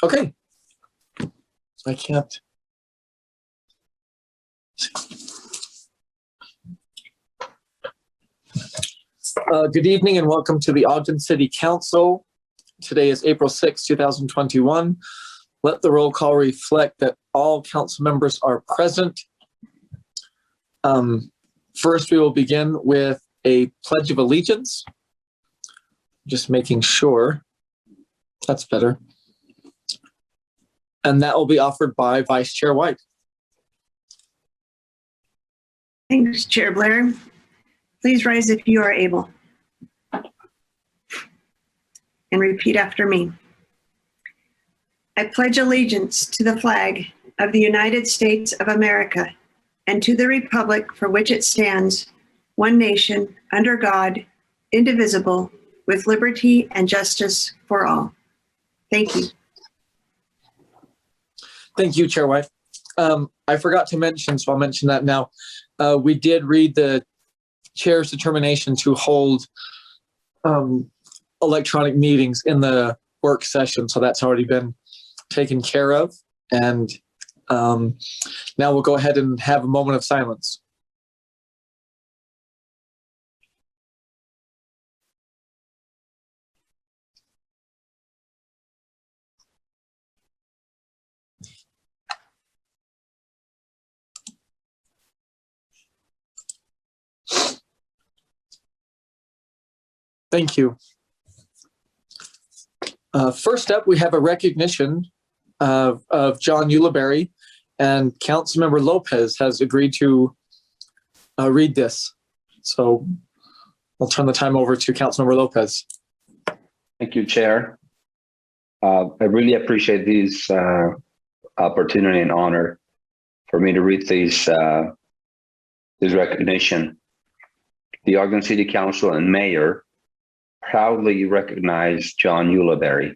Okay. I can't. Good evening and welcome to the Ogden City Council. Today is April 6, 2021. Let the roll call reflect that all council members are present. First, we will begin with a Pledge of Allegiance. Just making sure. That's better. And that will be offered by Vice Chair White. Thanks, Chair Blair. Please rise if you are able. And repeat after me. I pledge allegiance to the flag of the United States of America and to the republic for which it stands, one nation, under God, indivisible, with liberty and justice for all. Thank you. Thank you, Chair White. I forgot to mention, so I'll mention that now. We did read the chair's determination to hold electronic meetings in the work session, so that's already been taken care of. And now we'll go ahead and have a moment of silence. Thank you. First up, we have a recognition of John Ulibarri, and Councilmember Lopez has agreed to read this. So I'll turn the time over to Councilmember Lopez. Thank you, Chair. I really appreciate this opportunity and honor for me to read this recognition. The Ogden City Council and Mayor proudly recognize John Ulibarri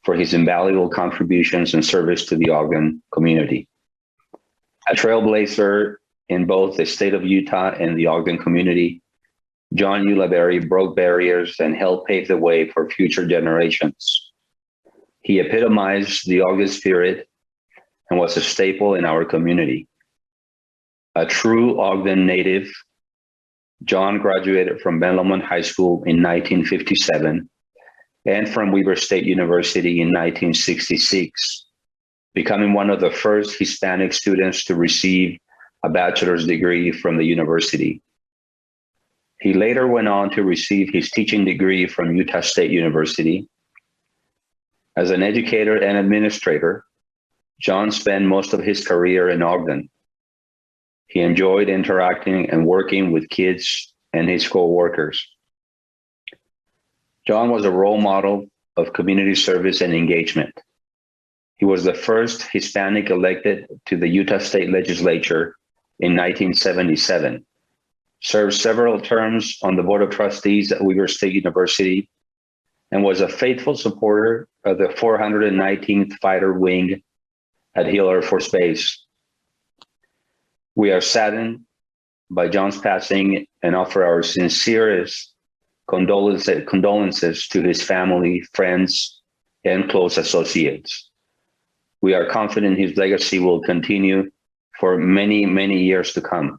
for his invaluable contributions and service to the Ogden community. A trailblazer in both the state of Utah and the Ogden community, John Ulibarri broke barriers and helped pave the way for future generations. He epitomized the Ogden spirit and was a staple in our community. A true Ogden native, John graduated from Ben Lomond High School in 1957 and from Weber State University in 1966, becoming one of the first Hispanic students to receive a bachelor's degree from the university. He later went on to receive his teaching degree from Utah State University. As an educator and administrator, John spent most of his career in Ogden. He enjoyed interacting and working with kids and his co-workers. John was a role model of community service and engagement. He was the first Hispanic elected to the Utah State Legislature in 1977, served several terms on the Board of Trustees at Weber State University, and was a faithful supporter of the 419th Fighter Wing at Hill Air Force Base. We are saddened by John's passing and offer our sincerest condolences to his family, friends, and close associates. We are confident his legacy will continue for many, many years to come.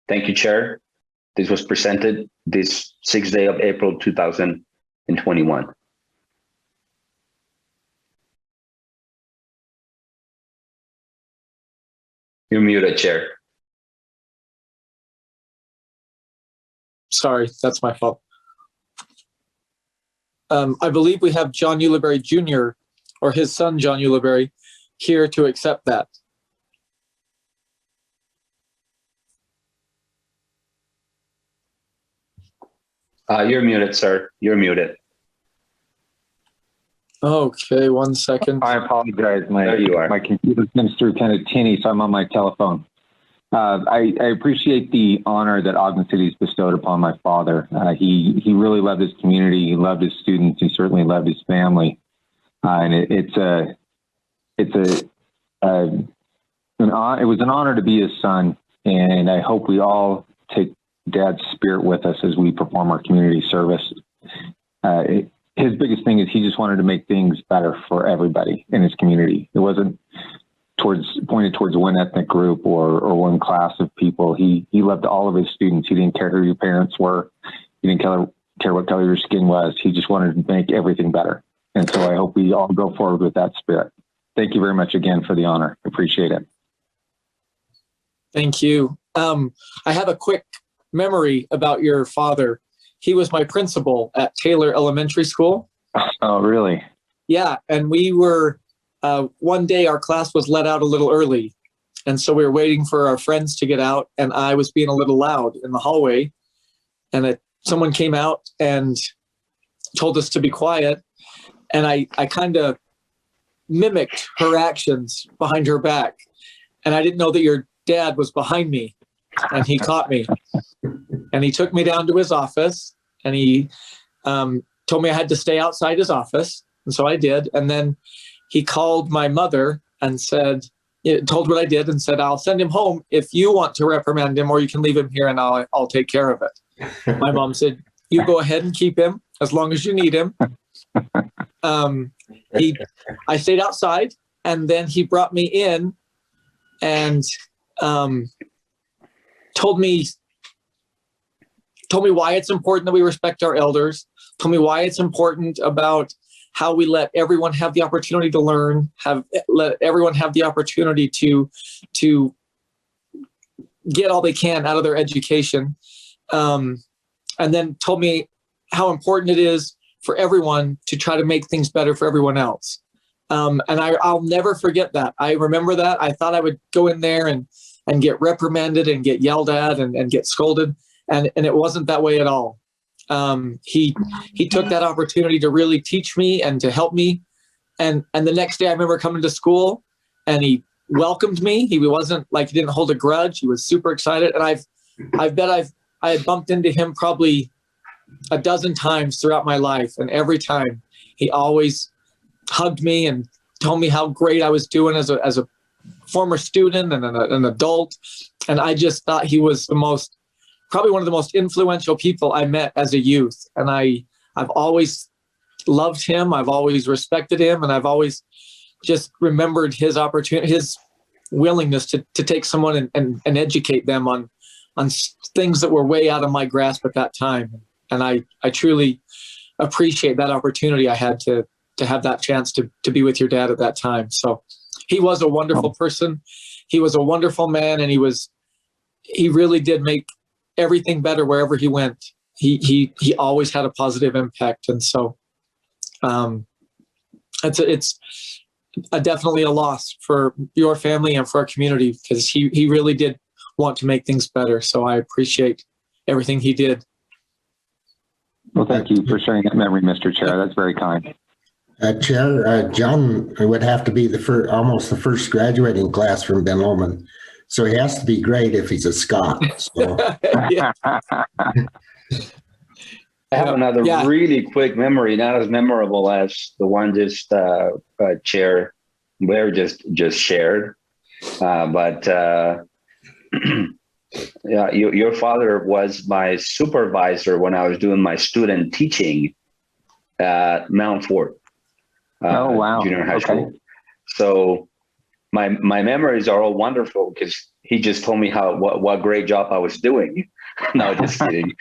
Thank you, Chair. This was presented this 6th day of April, 2021. You're muted, Chair. Sorry, that's my fault. I believe we have John Ulibarri Jr., or his son, John Ulibarri, here to accept that. You're muted, sir. You're muted. Okay, 1 second. I apologize. There you are. My computer comes through kind of tinny, so I'm on my telephone. I appreciate the honor that Ogden City has bestowed upon my father. He really loved his community. He loved his students. He certainly loved his family. And it was an honor to be his son. And I hope we all take Dad's spirit with us as we perform our community service. His biggest thing is he just wanted to make things better for everybody in his community. It wasn't pointed towards one ethnic group or one class of people. He loved all of his students. He didn't care who your parents were. He didn't care what color your skin was. He just wanted to make everything better. And so I hope we all go forward with that spirit. Thank you very much again for the honor. Appreciate it. Thank you. I have a quick memory about your father. He was my principal at Taylor Elementary School. Oh, really? Yeah. And we were, one day our class was let out a little early. And so we were waiting for our friends to get out. And I was being a little loud in the hallway. And someone came out and told us to be quiet. And I kind of mimicked her actions behind her back. And I didn't know that your dad was behind me. And he caught me. And he took me down to his office. And he told me I had to stay outside his office. And so I did. And then he called my mother and told what I did and said, I'll send him home if you want to reprimand him, or you can leave him here and I'll take care of it. My mom said, you go ahead and keep him as long as you need him. I stayed outside, and then he brought me in and told me why it's important that we respect our elders, told me why it's important about how we let everyone have the opportunity to learn, let everyone have the opportunity to get all they can out of their education. And then told me how important it is for everyone to try to make things better for everyone else. And I'll never forget that. I remember that. I thought I would go in there and get reprimanded and get yelled at and get scolded. And it wasn't that way at all. He took that opportunity to really teach me and to help me. And the next day I remember coming to school and he welcomed me. He wasn't like, he didn't hold a grudge. He was super excited. And I bet I had bumped into him probably a dozen times throughout my life. And every time he always hugged me and told me how great I was doing as a former student and an adult. And I just thought he was probably one of the most influential people I met as a youth. And I've always loved him. I've always respected him. And I've always just remembered his opportunity, his willingness to take someone and educate them on things that were way out of my grasp at that time. And I truly appreciate that opportunity I had to have that chance to be with your dad at that time. So he was a wonderful person. He was a wonderful man. And he really did make everything better wherever he went. He always had a positive impact. And so it's definitely a loss for your family and for our community, because he really did want to make things better. So I appreciate everything he did. Well, thank you for sharing that memory, Mr. Chair. That's very kind. Chair, John would have to be almost the first graduating class from Ben Lomond. So he has to be great if he's a Scot. So. Yeah. I have another really quick memory, not as memorable as the one just Chair Blair just shared. But yeah, your father was my supervisor when I was doing my student teaching at Mount Fort. Oh, wow. Junior high school. So my memories are all wonderful because he just told me what great job I was doing. No, just kidding.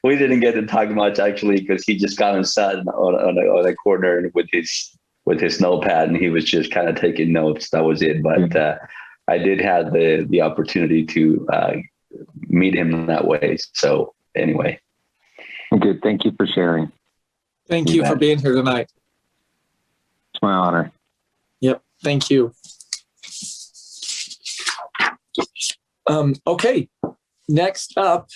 We didn't get to talk much actually because he just got and sat on a corner with his notepad and he was just kind of taking notes. That was it. But I did have the opportunity to meet him in that way. So anyway. Good. Thank you for sharing. Thank you for being here tonight. It's my honor. Yep. Thank you. Okay. Next up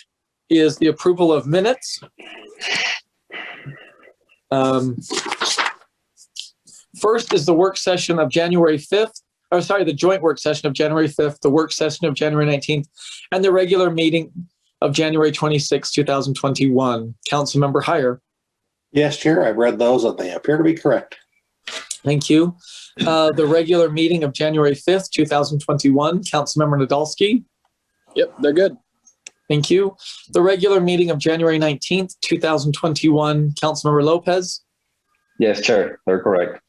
is the approval of minutes. First is the work session of January 5th. Oh, sorry, the joint work session of January 5th, the work session of January 19th, and the regular meeting of January 26, 2021. Councilmember Heyer. Yes, Chair, I've read those and they appear to be correct. Thank you. The regular meeting of January 5th, 2021. Councilmember Nadolski. Yep, they're good. Thank you. The regular meeting of January 19th, 2021, Councilmember Lopez. Yes, Chair, they're correct.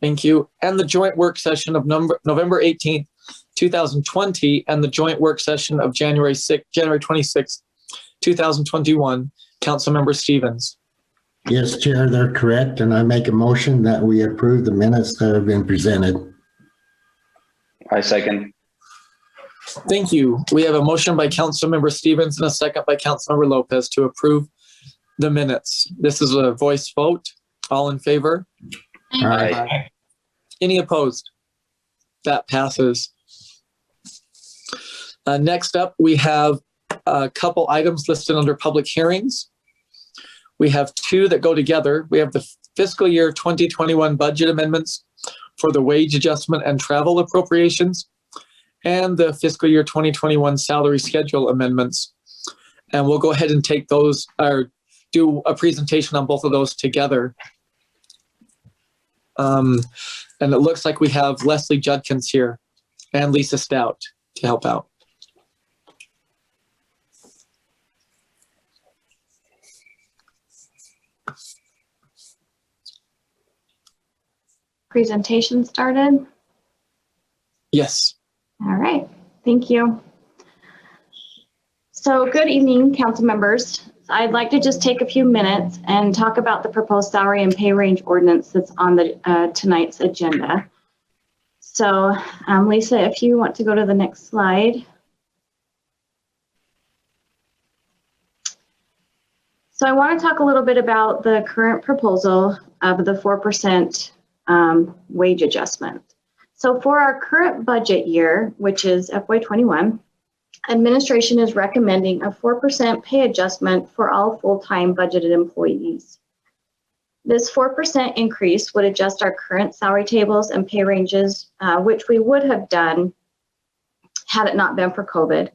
Thank you. And the joint work session of November 18th, 2020, and the joint work session of January 26th, 2021, Councilmember Stevens. Yes, Chair, they're correct. And I make a motion that we approve the minutes that have been presented. I second. Thank you. We have a motion by Councilmember Stevens and a second by Councilmember Lopez to approve the minutes. This is a voice vote. All in favor? Aye. Any opposed? That passes. Next up, we have a couple items listed under public hearings. We have two that go together. We have the fiscal year 2021 budget amendments for the wage adjustment and travel appropriations, and the fiscal year 2021 salary schedule amendments. And we'll go ahead and take those, or do a presentation on both of those together. And it looks like we have Leslie Judkins here and Lisa Stout to help out. Presentation started. Yes. All right, thank you. So good evening, council members. I'd like to just take a few minutes and talk about the proposed salary and pay range ordinance that's on the tonight's agenda. So Lisa, if you want to go to the next slide. So I want to talk a little bit about the current proposal of the 4% wage adjustment. So for our current budget year, which is FY21, administration is recommending a 4% pay adjustment for all full-time budgeted employees. This 4% increase would adjust our current salary tables and pay ranges, which we would have done had it not been for COVID.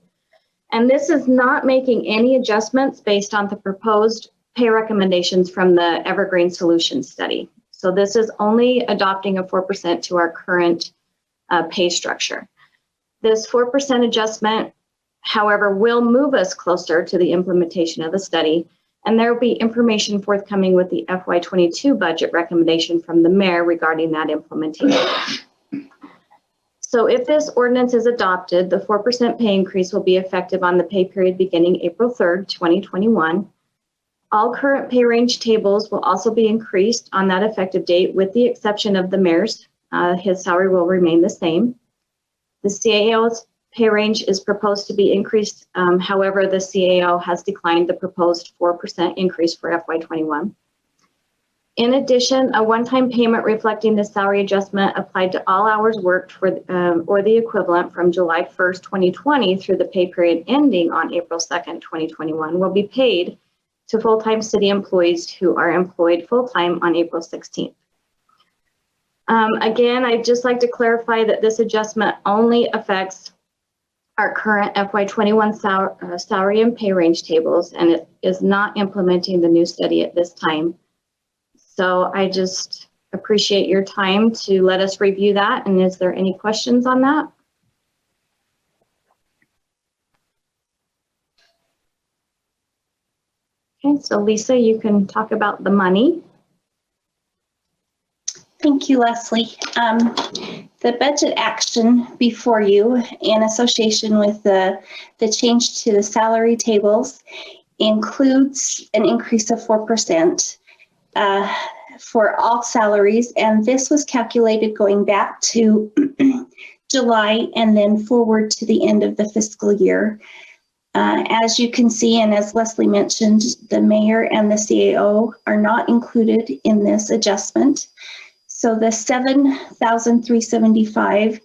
And this is not making any adjustments based on the proposed pay recommendations from the Evergreen Solutions study. So this is only adopting a 4% to our current pay structure. This 4% adjustment, however, will move us closer to the implementation of the study, and there will be information forthcoming with the FY22 budget recommendation from the mayor regarding that implementation. So if this ordinance is adopted, the 4% pay increase will be effective on the pay period beginning April 3rd, 2021. All current pay range tables will also be increased on that effective date, with the exception of the mayor's. His salary will remain the same. The CAO's pay range is proposed to be increased. However, the CAO has declined the proposed 4% increase for FY21. In addition, a one-time payment reflecting the salary adjustment applied to all hours worked for, or the equivalent from July 1st, 2020 through the pay period ending on April 2nd, 2021 will be paid to full-time city employees who are employed full-time on April 16th. Again, I'd just like to clarify that this adjustment only affects our current FY21 salary and pay range tables, and it is not implementing the new study at this time. So I just appreciate your time to let us review that. And is there any questions on that? Okay, so Lisa, you can talk about the money. Thank you, Leslie. The budget action before you in association with the change to the salary tables includes an increase of 4% for all salaries, and this was calculated going back to July and then forward to the end of the fiscal year. As you can see, and as Leslie mentioned, the mayor and the CAO are not included in this adjustment. So the $7,375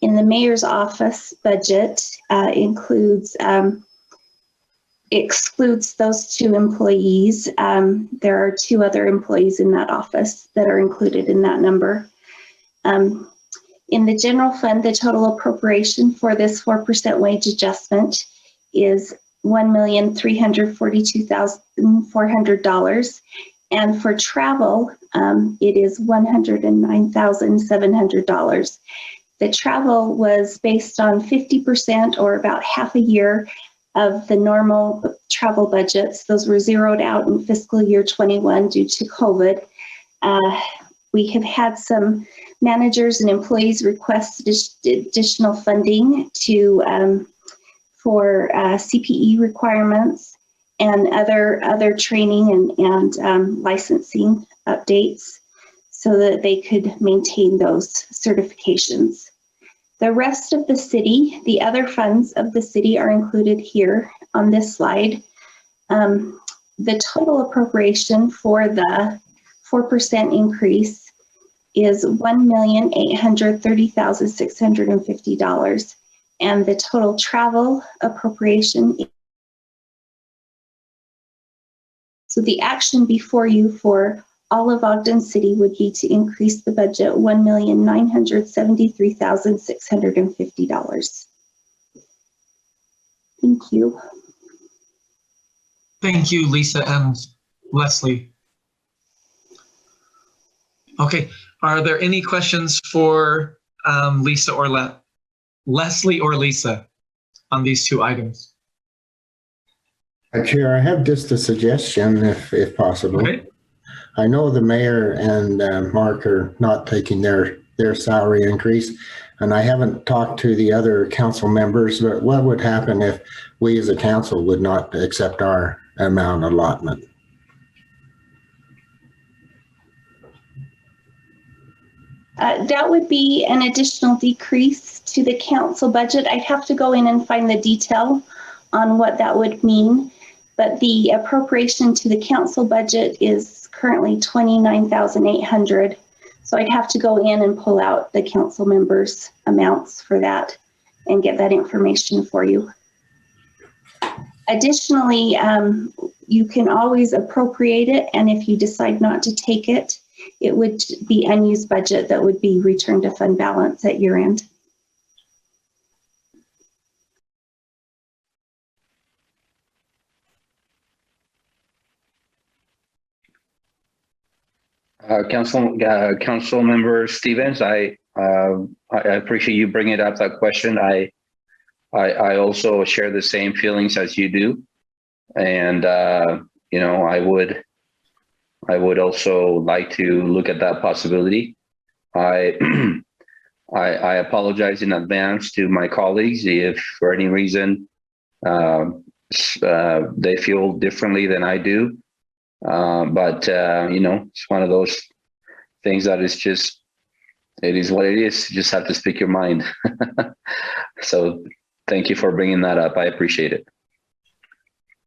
in the mayor's office budget excludes those two employees. There are two other employees in that office that are included in that number. In the general fund, the total appropriation for this 4% wage adjustment is $1,342,400. And for travel, it is $109,700. The travel was based on 50% or about half a year of the normal travel budgets. Those were zeroed out in fiscal year 21 due to COVID. We have had some managers and employees request additional funding for CPE requirements and other training and licensing updates so that they could maintain those certifications. The rest of the city, the other funds of the city are included here on this slide. The total appropriation for the 4% increase is $1,830,650, and the total travel appropriation. So the action before you for all of Ogden City would be to increase the budget $1,973,650. Thank you. Thank you, Lisa and Leslie. Okay, are there any questions for Lisa or Leslie or Lisa on these two items? Chair, I have just a suggestion, if possible. Okay. I know the mayor and Mark are not taking their salary increase, and I haven't talked to the other council members, but what would happen if we as a council would not accept our amount allotment? That would be an additional decrease to the council budget. I'd have to go in and find the detail on what that would mean, but the appropriation to the council budget is currently $29,800. So I'd have to go in and pull out the council members' amounts for that and get that information for you. Additionally, you can always appropriate it, and if you decide not to take it, it would be unused budget that would be returned to fund balance at year end. Council Member Stevens, I appreciate you bringing up that question. I also share the same feelings as you do, and you know, I would also like to look at that possibility. I apologize in advance to my colleagues if for any reason they feel differently than I do. But you know, it's one of those things that is just, it is what it is. You just have to speak your mind. So thank you for bringing that up. I appreciate it.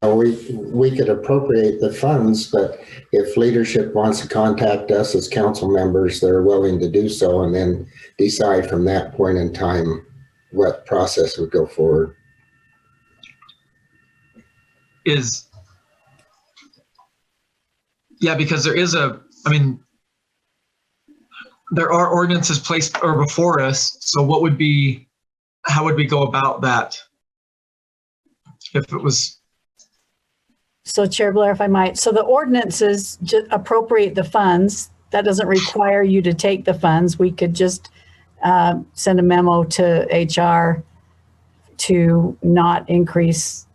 We could appropriate the funds, but if leadership wants to contact us as council members, they're willing to do so, and then decide from that point in time what process would go forward. Yeah, because there is there are ordinances placed or before us. So how would we go about that? If it was. So Chair Blair, if I might, so the ordinances just appropriate the funds. That doesn't require you to take the funds. We could just send a memo to HR to not increase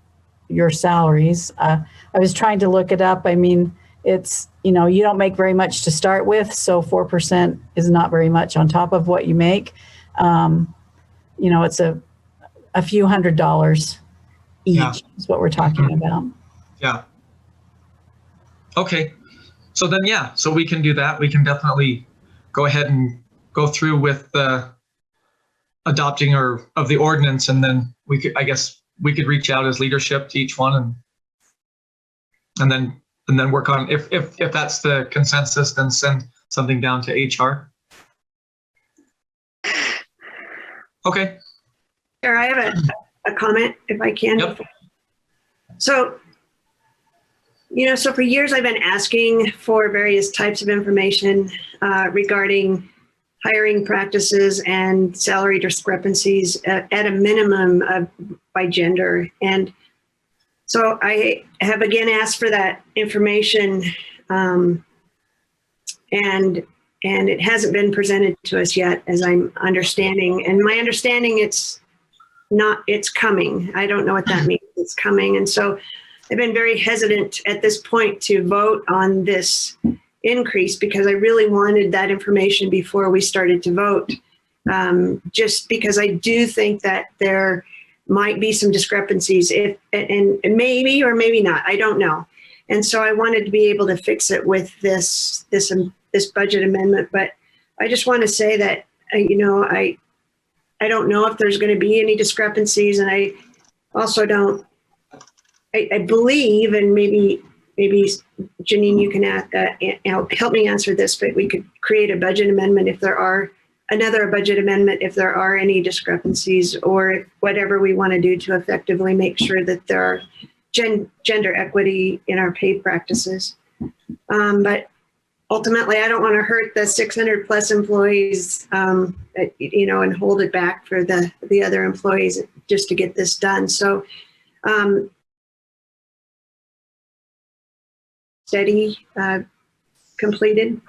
your salaries. I was trying to look it up. I mean, it's, you know, you don't make very much to start with, so 4% is not very much on top of what you make. You know, it's a few $100s each is what we're talking about. Yeah. Okay. So then, yeah, so we can do that. We can definitely go ahead and go through with the adopting of the ordinance, and then I guess we could reach out as leadership to each one and then work on, if that's the consensus, then send something down to HR. Okay. Sure, I have a comment if I can. Yep. So, you know, so for years I've been asking for various types of information regarding hiring practices and salary discrepancies at a minimum by gender. And so I have again asked for that information. And and it hasn't been presented to us yet, as I'm understanding. And my understanding, it's coming. I don't know what that means. It's coming. And so I've been very hesitant at this point to vote on this increase because I really wanted that information before we started to vote. Just because I do think that there might be some discrepancies, and maybe or maybe not. I don't know. And so I wanted to be able to fix it with this budget amendment. But I just want to say that I don't know if there's going to be any discrepancies, and I also don't. I believe, and maybe Janine, you can help me answer this, but we could create a budget amendment if there are any discrepancies, or whatever we want to do to effectively make sure that there are gender equity in our pay practices. But ultimately, I don't want to hurt the 600 plus employees, and hold it back for the other employees just to get this done. So, study completed.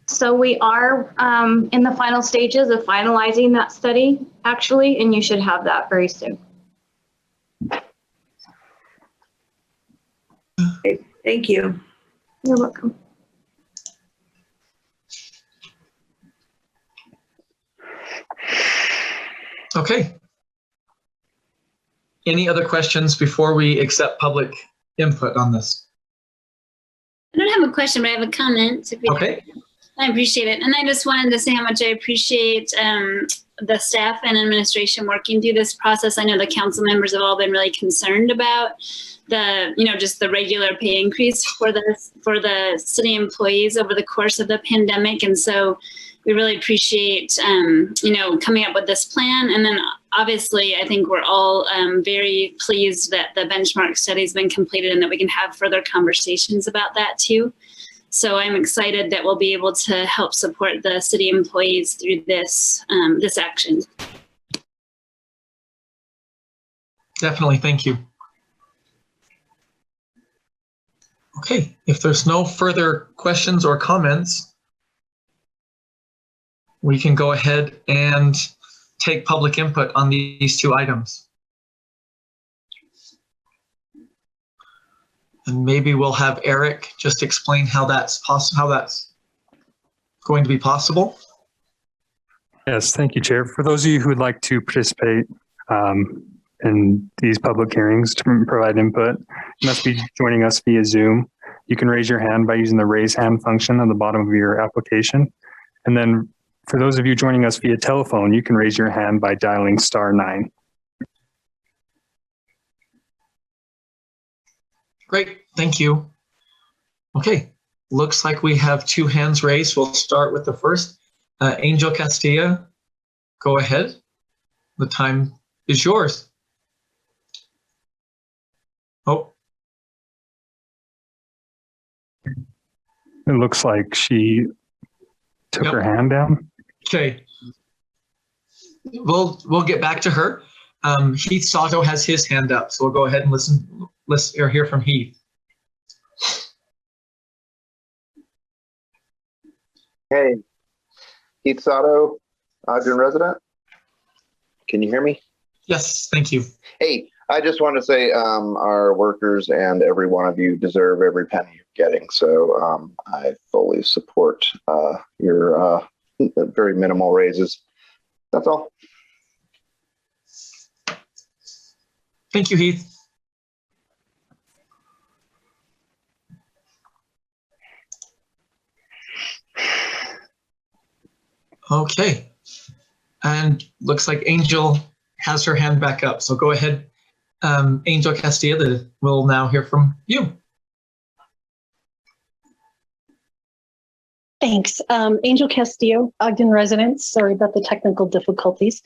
So we are in the final stages of finalizing that study, actually, and you should have that very soon. Okay, thank you. You're welcome. Okay. Any other questions before we accept public input on this? I don't have a question, but I have a comment. Okay. I appreciate it. And I just wanted to say how much I appreciate the staff and administration working through this process. I know the council members have all been really concerned about just the regular pay increase for the city employees over the course of the pandemic. And so we really appreciate, coming up with this plan. And then obviously, I think we're all very pleased that the benchmark study has been completed and that we can have further conversations about that too. So I'm excited that we'll be able to help support the city employees through this action. Definitely, thank you. Okay, if there's no further questions or comments, we can go ahead and take public input on these two items. And maybe we'll have Eric just explain how that's going to be possible. Yes, thank you, Chair. For those of you who would like to participate in these public hearings to provide input, you must be joining us via Zoom. You can raise your hand by using the raise hand function on the bottom of your application. And then for those of you joining us via telephone, you can raise your hand by dialing *9. Great, thank you. Okay, looks like we have two hands raised. We'll start with the first. Angel Castilla, go ahead. The time is yours. Oh. It looks like she took her hand down. Okay. We'll get back to her. Heath Sato has his hand up, so we'll go ahead and listen or hear from Heath. Hey, Heath Sato, Ogden resident. Can you hear me? Yes, thank you. Hey, I just want to say our workers and every one of you deserve every penny you're getting. So I fully support your very minimal raises. That's all. Thank you, Heath. Okay. And looks like Angel has her hand back up. So go ahead, Angel Castilla, we'll now hear from you. Thanks. Angel Castillo, Ogden resident. Sorry about the technical difficulties.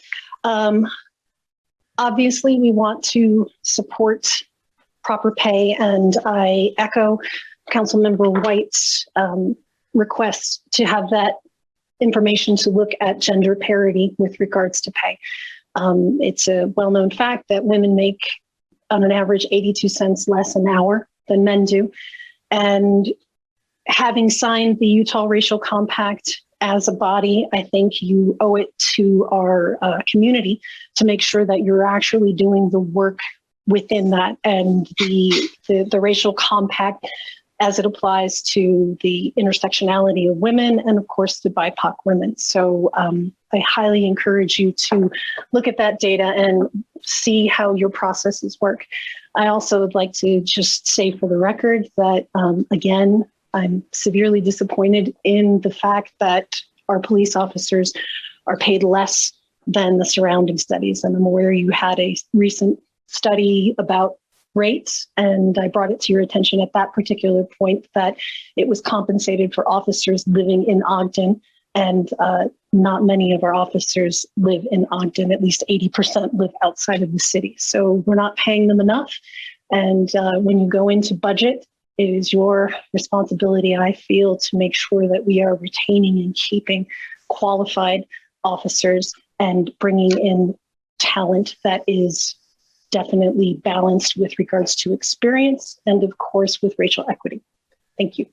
Obviously, we want to support proper pay, and I echo Councilmember White's request to have that information to look at gender parity with regards to pay. It's a well-known fact that women make on an average 82 cents less an hour than men do. And having signed the Utah Racial Compact as a body, I think you owe it to our community to make sure that you're actually doing the work within that, and the racial compact as it applies to the intersectionality of women and, of course, the BIPOC women. So I highly encourage you to look at that data and see how your processes work. I also would like to just say for the record that, again, I'm severely disappointed in the fact that our police officers are paid less than the surrounding studies. And I'm aware you had a recent study about rates, and I brought it to your attention at that particular point that it was compensated for officers living in Ogden, and not many of our officers live in Ogden. At least 80% live outside of the city. So we're not paying them enough. And when you go into budget, it is your responsibility, I feel, to make sure that we are retaining and keeping qualified officers and bringing in talent that is definitely balanced with regards to experience and, of course, with racial equity. Thank you.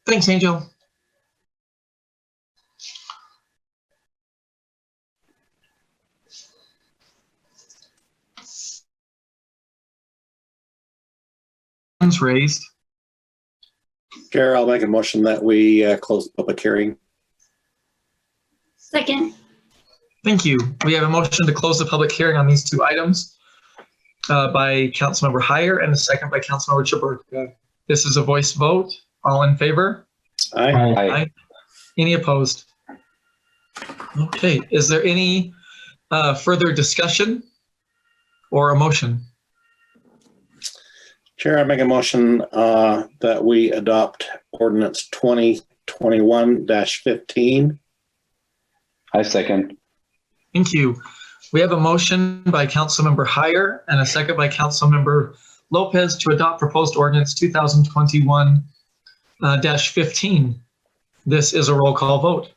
Thanks, Angel. Hands raised. Chair, I'll make a motion that we close the public hearing. Second. Thank you. We have a motion to close the public hearing on these two items by Councilmember Heyer and a second by Councilmember Chaburka. This is a voice vote. All in favor? Aye. Aye. Any opposed? Okay. Is there any further discussion or a motion? Chair, I make a motion that we adopt ordinance 2021-15. I second. Thank you. We have a motion by Councilmember Heyer and a second by Councilmember Lopez to adopt proposed ordinance 2021-15. This is a roll call vote.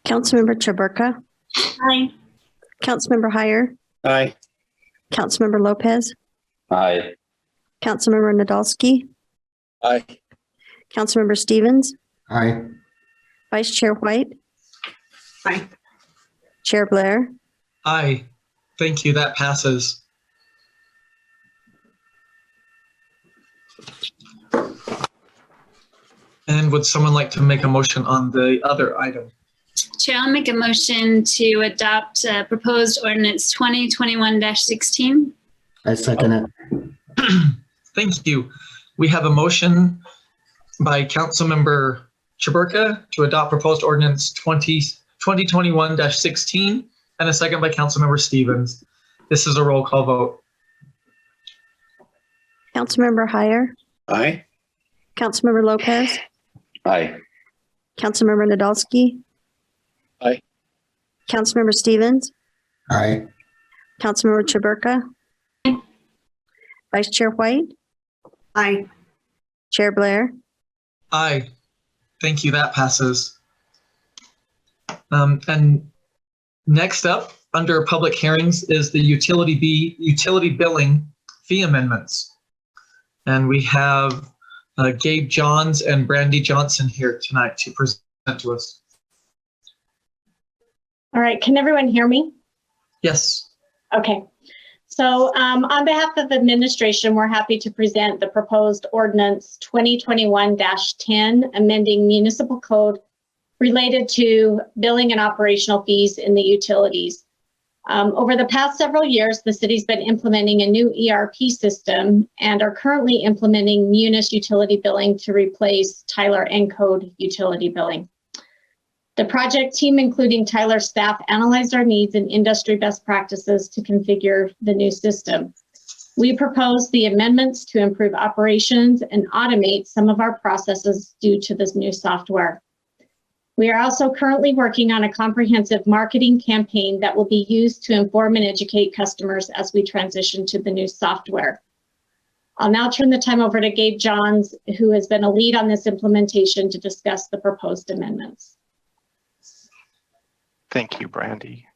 Councilmember Chaburka, Aye. Councilmember Heyer, Aye. Councilmember Lopez, Aye. Councilmember Nadolski, Aye. Councilmember Stevens, Aye. Vice Chair White, Aye. Chair Blair. Aye. Thank you. That passes. And would someone like to make a motion on the other item? Chair, I'll make a motion to adopt proposed ordinance 2021-16. I second it. Thank you. We have a motion by Councilmember Chaburka to adopt proposed ordinance 2021-16 and a second by Councilmember Stevens. This is a roll call vote. Councilmember Heyer, Aye. Councilmember Lopez, Aye. Councilmember Nadolski. Aye. Councilmember Stevens, Aye. Councilmember Chaburka, Vice Chair White, Aye. Chair Blair. Aye. Thank you. That passes. And next up, under public hearings, is the utility billing fee amendments. And we have Gabe Johns and Brandy Johnson here tonight to present to us. All right, can everyone hear me? Yes. Okay. So on behalf of administration, we're happy to present the proposed ordinance 2021-10, amending municipal code related to billing and operational fees in the utilities. Over the past several years, the city's been implementing a new ERP system and are currently implementing Munis utility billing to replace Tyler Encode utility billing. The project team, including Tyler staff, analyzed our needs and industry best practices to configure the new system. We propose the amendments to improve operations and automate some of our processes due to this new software. We are also currently working on a comprehensive marketing campaign that will be used to inform and educate customers as we transition to the new software. I'll now turn the time over to Gabe Johns, who has been a lead on this implementation, to discuss the proposed amendments. Thank you, Brandy.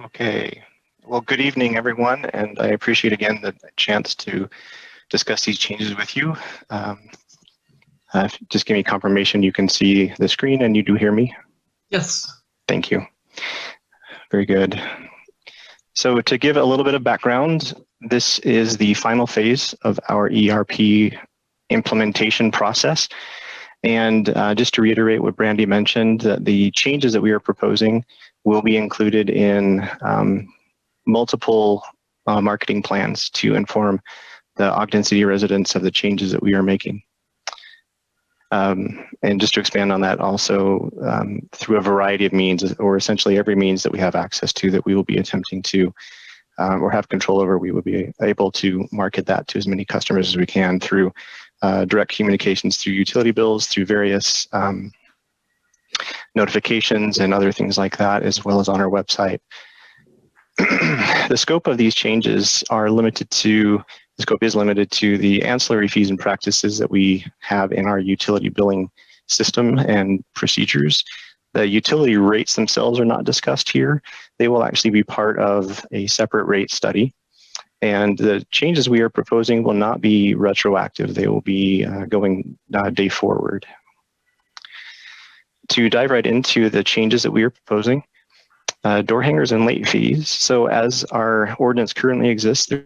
Okay. Well, good evening, everyone, and I appreciate again the chance to discuss these changes with you. Just give me confirmation you can see the screen and you do hear me. Yes. Thank you. Very good. So to give a little bit of background, this is the final phase of our ERP implementation process. And just to reiterate what Brandy mentioned, that the changes that we are proposing will be included in multiple marketing plans to inform the Ogden City residents of the changes that we are making. And just to expand on that also, through a variety of means, or essentially every means that we have access to that we will be attempting to or have control over, we will be able to market that to as many customers as we can through direct communications, through utility bills, through various notifications and other things like that, as well as on our website. The scope of these changes are limited to, the scope is limited to the ancillary fees and practices that we have in our utility billing system and procedures. The utility rates themselves are not discussed here. They will actually be part of a separate rate study. And the changes we are proposing will not be retroactive. They will be going day forward. To dive right into the changes that we are proposing, door hangers and late fees. So as our ordinance currently exists, there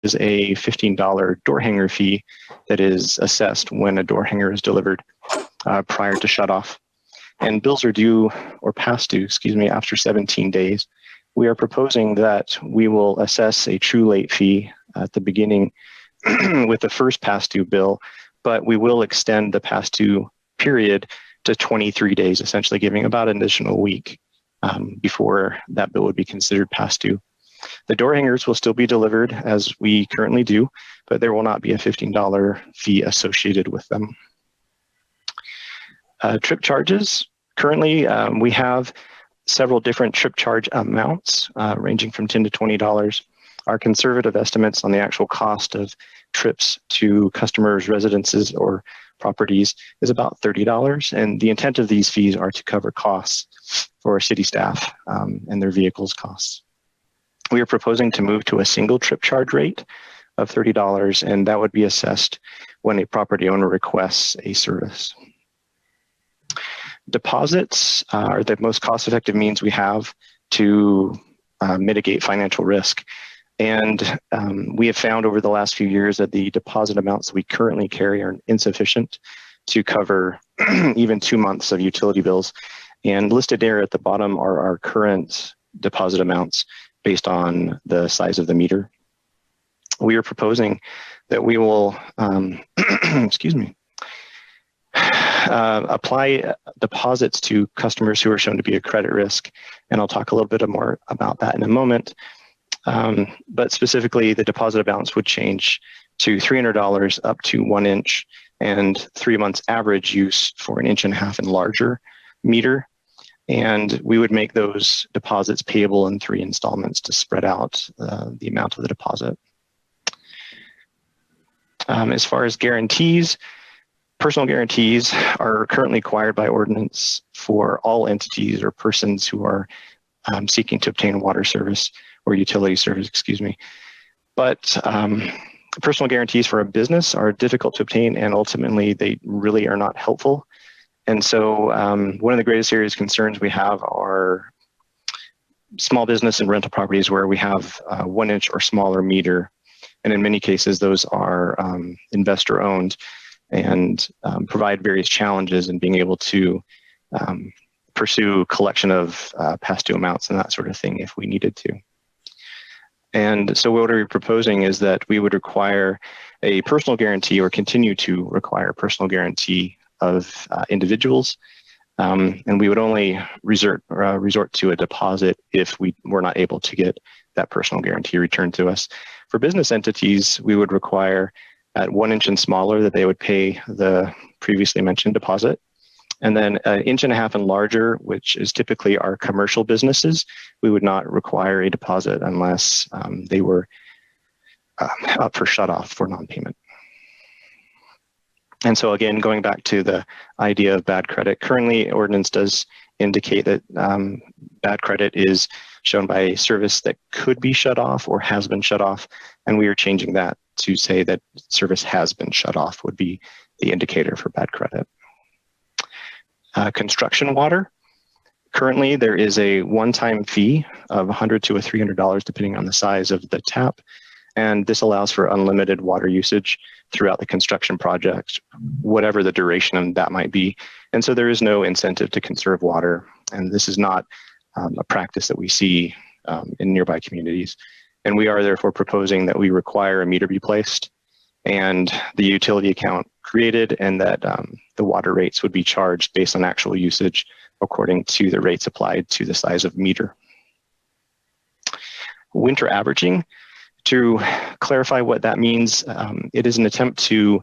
is a $15 door hanger fee that is assessed when a door hanger is delivered prior to shutoff. And bills are due, or past due, excuse me, after 17 days. We are proposing that we will assess a true late fee at the beginning with the first past due bill, but we will extend the past due period to 23 days, essentially giving about an additional week before that bill would be considered past due. The door hangers will still be delivered as we currently do, but there will not be a $15 fee associated with them. Trip charges. Currently, we have several different trip charge amounts ranging from $10 to $20. Our conservative estimates on the actual cost of trips to customers' residences or properties is about $30. And the intent of these fees are to cover costs for city staff and their vehicles costs. We are proposing to move to a single trip charge rate of $30, and that would be assessed when a property owner requests a service. Deposits are the most cost-effective means we have to mitigate financial risk. And we have found over the last few years that the deposit amounts we currently carry are insufficient to cover even 2 months of utility bills. And listed there at the bottom are our current deposit amounts based on the size of the meter. We are proposing that we will, excuse me, apply deposits to customers who are shown to be a credit risk. And I'll talk a little bit more about that in a moment. But specifically, the deposit amounts would change to $300 up to 1 inch and 3 months average use for 1.5 inch and larger meter. And we would make those deposits payable in 3 installments to spread out the amount of the deposit. As far as guarantees, personal guarantees are currently required by ordinance for all entities or persons who are seeking to obtain water service or utility service, excuse me. But personal guarantees for a business are difficult to obtain, and ultimately they really are not helpful. And so one of the greatest areas of concerns we have are small business and rental properties where we have 1 inch or smaller meter. And in many cases, those are investor owned and provide various challenges in being able to pursue collection of past due amounts and that sort of thing if we needed to. And so what we're proposing is that we would require a personal guarantee or continue to require a personal guarantee of individuals. And we would only resort to a deposit if we were not able to get that personal guarantee returned to us. For business entities, we would require at 1 inch and smaller that they would pay the previously mentioned deposit. And then 1.5 inch and larger, which is typically our commercial businesses, we would not require a deposit unless they were up for shutoff for non-payment. And so again, going back to the idea of bad credit, currently ordinance does indicate that bad credit is shown by a service that could be shut off or has been shut off. And we are changing that to say that service has been shut off would be the indicator for bad credit. Construction water. Currently, there is a one-time fee of $100 to $300 depending on the size of the tap. And this allows for unlimited water usage throughout the construction project, whatever the duration of that might be. And so there is no incentive to conserve water. And this is not a practice that we see in nearby communities. And we are therefore proposing that we require a meter be placed and the utility account created, and that the water rates would be charged based on actual usage according to the rates applied to the size of meter. Winter averaging. To clarify what that means, it is an attempt to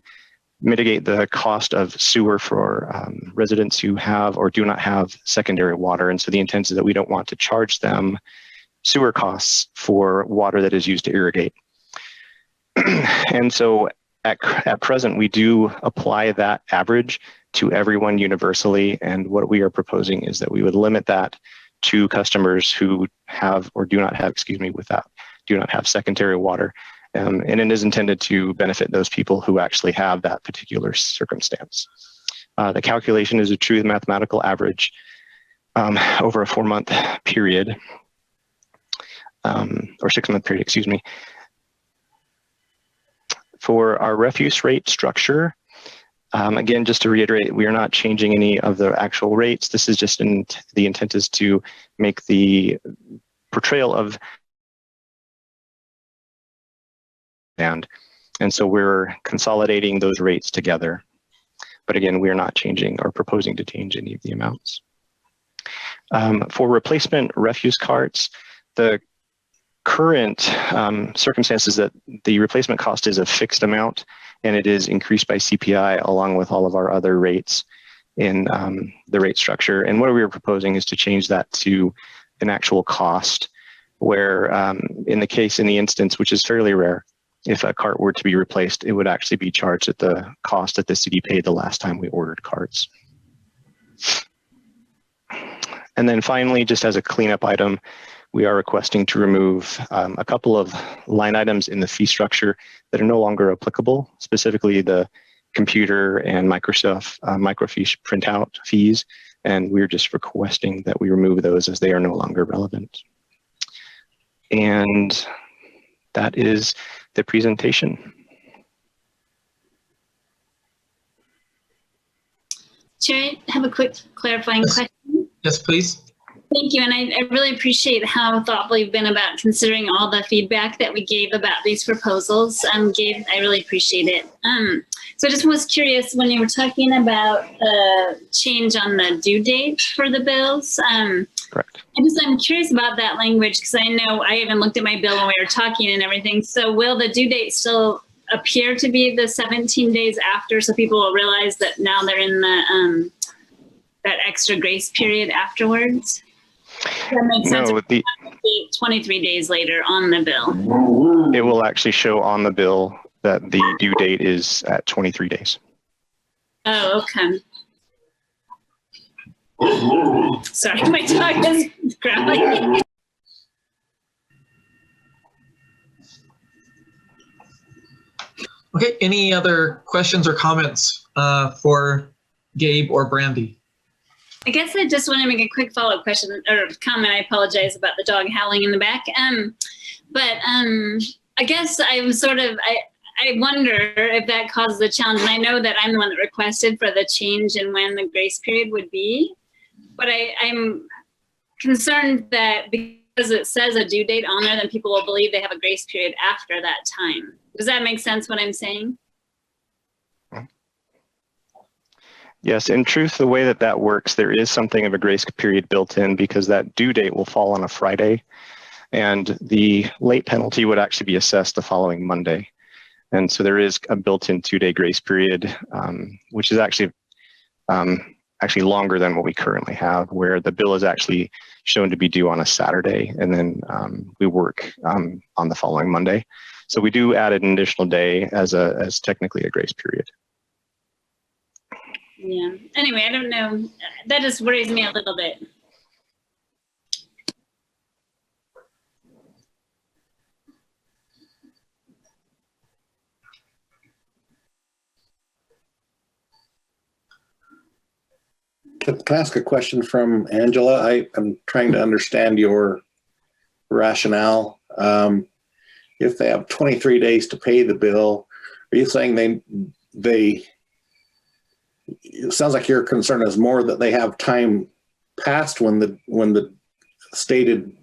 mitigate the cost of sewer for residents who have or do not have secondary water. And so the intent is that we don't want to charge them sewer costs for water that is used to irrigate. And so at present, we do apply that average to everyone universally. And what we are proposing is that we would limit that to customers who have or do not have, do not have secondary water. And it is intended to benefit those people who actually have that particular circumstance. The calculation is a true mathematical average over a 4-month period, or 6-month period, excuse me. For our refuse rate structure, again, just to reiterate, we are not changing any of the actual rates. This is just the intent is to make the portrayal of and so we're consolidating those rates together. But again, we are not changing or proposing to change any of the amounts. For replacement refuse carts, the current circumstances that the replacement cost is a fixed amount and it is increased by CPI along with all of our other rates in the rate structure. And what we are proposing is to change that to an actual cost where in the instance, which is fairly rare, if a cart were to be replaced, it would actually be charged at the cost that the city paid the last time we ordered carts. And then finally, just as a cleanup item, we are requesting to remove a couple of line items in the fee structure that are no longer applicable, specifically the computer and Microsoft microfiche printout fees. And we're just requesting that we remove those as they are no longer relevant. And that is the presentation. Chair, I have a quick clarifying question. Yes, please. Thank you, and I really appreciate how thoughtful you've been about considering all the feedback that we gave about these proposals. I really appreciate it. So I just was curious when you were talking about the change on the due date for the bills. Correct. I'm curious about that language because I know I even looked at my bill when we were talking and everything. So will the due date still appear to be the 17 days after, so people will realize that now they're in the that extra grace period afterwards? That makes sense. No, 23 days later on the bill. It will actually show on the bill that the due date is at 23 days. Oh, okay. Sorry, my dog is growling. Okay, any other questions or comments for Gabe or Brandy? I guess I just want to make a quick follow-up question or comment. I apologize about the dog howling in the back. But I guess I'm I wonder if that causes a challenge. And I know that I'm the one that requested for the change in when the grace period would be. But I'm concerned that because it says a due date on there, then people will believe they have a grace period after that time. Does that make sense what I'm saying? Yes, in truth, the way that works, there is something of a grace period built in because that due date will fall on a Friday and the late penalty would actually be assessed the following Monday. And so there is a built-in 2-day grace period, which is actually longer than what we currently have, where the bill is actually shown to be due on a Saturday and then we work on the following Monday. So we do add an additional day as technically a grace period. Yeah. Anyway, I don't know. That just worries me a little bit. Can I ask a question from Angela? I'm trying to understand your rationale. If they have 23 days to pay the bill, are you saying they it sounds like your concern is more that they have time past when the stated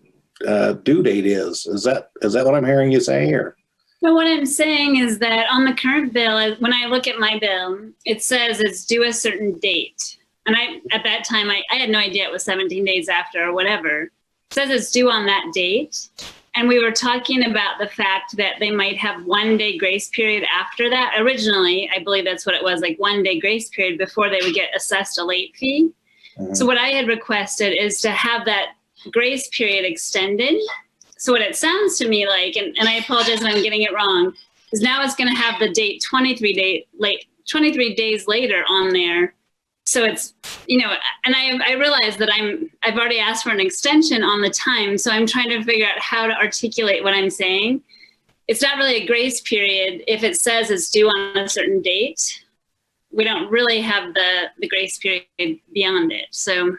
due date is? Is that what I'm hearing you say? Or So what I'm saying is that on the current bill, when I look at my bill, it says it's due a certain date. And at that time, I had no idea it was 17 days after or whatever. It says it's due on that date. And we were talking about the fact that they might have 1 day grace period after that. Originally, I believe that's what it was, like 1 day grace period before they would get assessed a late fee. Mm-hmm. So what I had requested is to have that grace period extended. So what it sounds to me like, and I apologize if I'm getting it wrong, is now it's going to have the date 23 days later on there. So it's, and I realize that I've already asked for an extension on the time. So I'm trying to figure out how to articulate what I'm saying. It's not really a grace period. If it says it's due on a certain date, we don't really have the grace period beyond it. So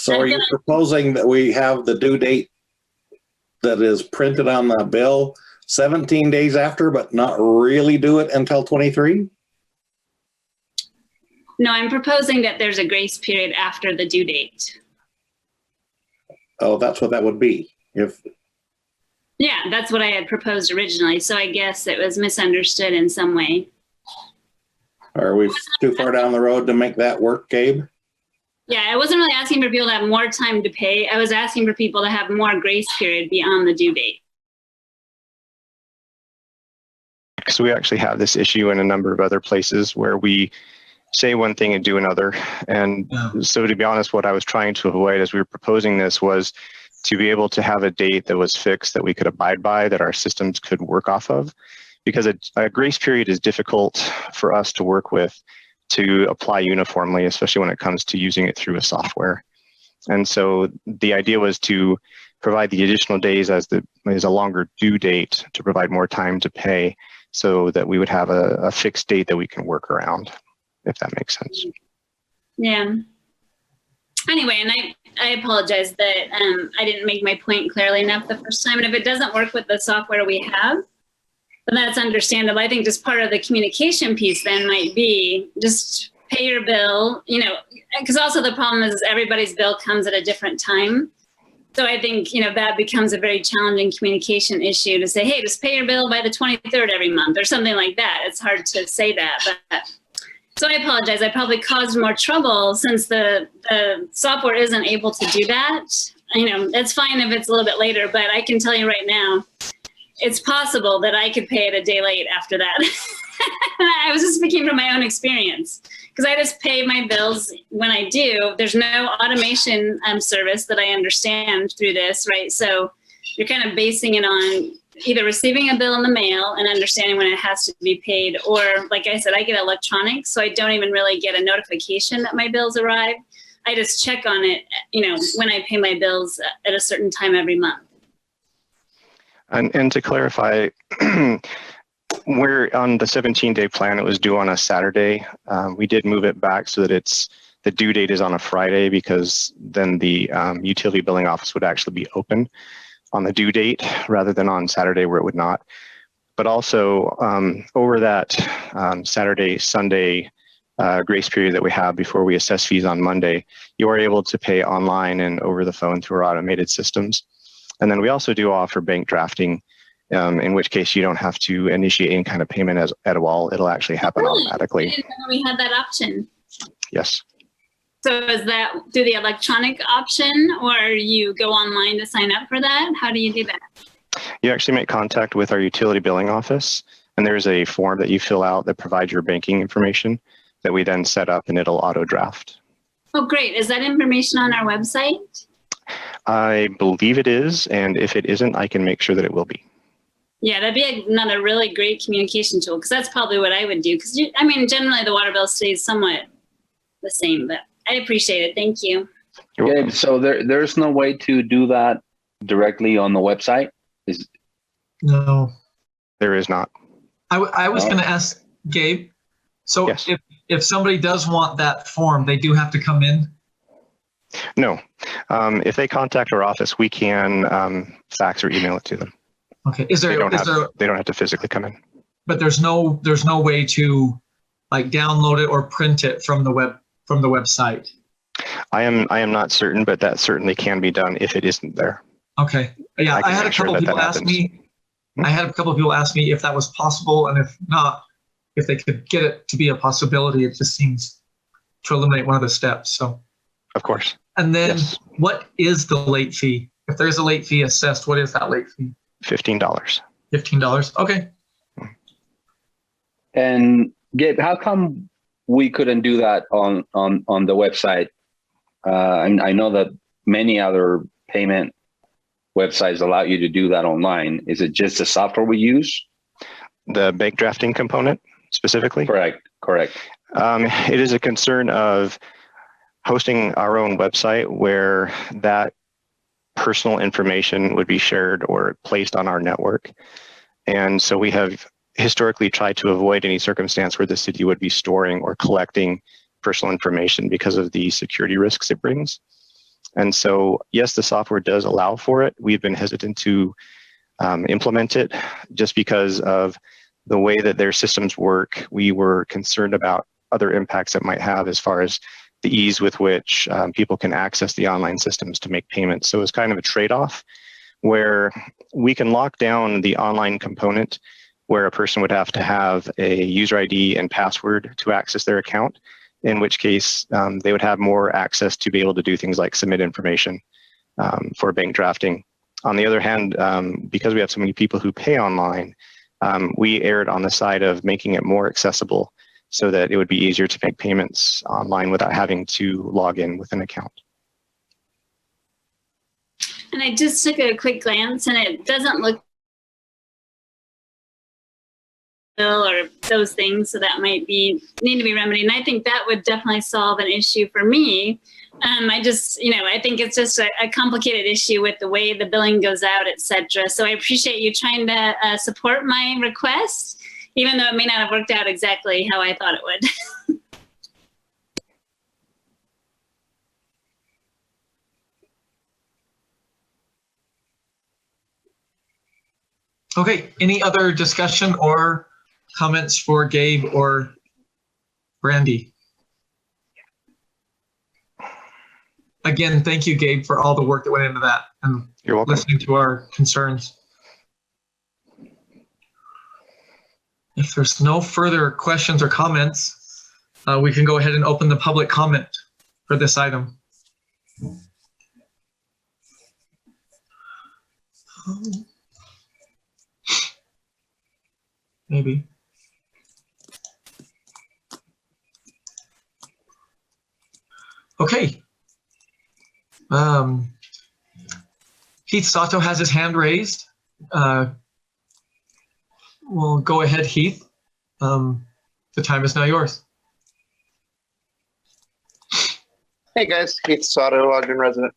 are you proposing that we have the due date that is printed on the bill 17 days after, but not really do it until 23? No, I'm proposing that there's a grace period after the due date. Oh, that's what that would be. Yeah, that's what I had proposed originally. So I guess it was misunderstood in some way. Are we too far down the road to make that work, Gabe? Yeah, I wasn't really asking for people to have more time to pay. I was asking for people to have more grace period beyond the due date. So we actually have this issue in a number of other places where we say one thing and do another. And so to be honest, what I was trying to avoid as we were proposing this was to be able to have a date that was fixed that we could abide by, that our systems could work off of. Because a grace period is difficult for us to work with to apply uniformly, especially when it comes to using it through a software. And so the idea was to provide the additional days as a longer due date to provide more time to pay so that we would have a fixed date that we can work around, if that makes sense. Yeah. Anyway, and I apologize that I didn't make my point clearly enough the first time. And if it doesn't work with the software we have, then that's understandable. I think just part of the communication piece then might be just pay your bill, because also the problem is everybody's bill comes at a different time. So I think, that becomes a very challenging communication issue to say, hey, just pay your bill by the 23rd every month or something like that. It's hard to say that. But so I apologize. I probably caused more trouble since the software isn't able to do that. It's fine if it's a little bit later, but I can tell you right now, it's possible that I could pay it a day late after that. I was just speaking from my own experience because I just pay my bills when I do. There's no automation service that I understand through this, right? So you're kind of basing it on either receiving a bill in the mail and understanding when it has to be paid, or like I said, I get electronic, so I don't even really get a notification that my bills arrive. I just check on it, when I pay my bills at a certain time every month. And to clarify, we're on the 17-day plan. It was due on a Saturday. We did move it back so that the due date is on a Friday, because then the utility billing office would actually be open on the due date rather than on Saturday where it would not. But also over that Saturday, Sunday grace period that we have before we assess fees on Monday, you are able to pay online and over the phone through our automated systems. And then we also do offer bank drafting, in which case you don't have to initiate any kind of payment at all. It'll actually happen automatically. I didn't know we had that option. Yes. So is that through the electronic option, or you go online to sign up for that? How do you do that? You actually make contact with our utility billing office, and there's a form that you fill out that provides your banking information that we then set up, and it'll auto draft. Oh, great. Is that information on our website? I believe it is, and if it isn't, I can make sure that it will be. Yeah, that'd be another really great communication tool, because that's probably what I would do. Because, generally the water bill stays somewhat, the same, but I appreciate it. Thank you. You're welcome. Gabe, so there's no way to do that directly on the website? No, There is not. I was No. going to ask Gabe. So Yes. if somebody does want that form, they do have to come in. No. If they contact our office, we can fax or email it to them. Okay. They don't have to physically come in. but there's no way to like download it or print it from the website. I am not certain, but that certainly can be done if it isn't there. Okay. Yeah, I had a couple of people ask me. I had a couple of people ask me if that was possible, and if not, if they could get it to be a possibility. It just seems to eliminate one of the steps. So. Of course. And then, yes. What is the late fee? If there's a late fee assessed, what is that late fee? $15. $15. Okay. And Gabe, how come we couldn't do that on the website? And I know that many other payment websites allow you to do that online. Is it just the software we use? The bank drafting component specifically? Correct. It is a concern of hosting our own website where that personal information would be shared or placed on our network. And so we have historically tried to avoid any circumstance where the city would be storing or collecting personal information because of the security risks it brings. And so, yes, the software does allow for it. We've been hesitant to implement it just because of the way that their systems work. We were concerned about other impacts it might have as far as the ease with which people can access the online systems to make payments. So it's kind of a trade-off where we can lock down the online component where a person would have to have a user ID and password to access their account, in which case they would have more access to be able to do things like submit information for bank drafting. On the other hand, because we have so many people who pay online, we erred on the side of making it more accessible so that it would be easier to make payments online without having to log in with an account. And I just took a quick glance, and it doesn't look or those things, so that might need to be remedied. And I think that would definitely solve an issue for me. I just, I think it's just a complicated issue with the way the billing goes out, et cetera. So I appreciate you trying to support my request, even though it may not have worked out exactly how I thought it would. Okay. Any other discussion or comments for Gabe or Brandy? Again, thank you, Gabe, for all the work that went into that and You're welcome. listening to our concerns. If there's no further questions or comments, we can go ahead and open the public comment for this item. Maybe. Okay. Heath Sato has his hand raised. We'll go ahead, Heath. The time is now yours. Hey guys, Heath Sato, Ogden resident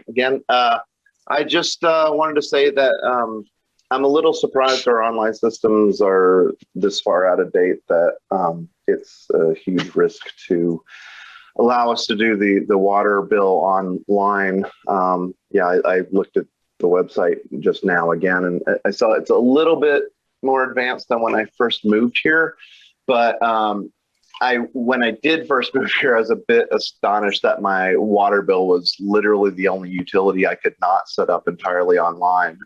again. I just wanted to say that I'm a little surprised our online systems are this far out of date, that it's a huge risk to allow us to do the water bill online. I looked at the website just now again, and I saw it's a little bit more advanced than when I first moved here. But when I did first move here, I was a bit astonished that my water bill was literally the only utility I could not set up entirely online.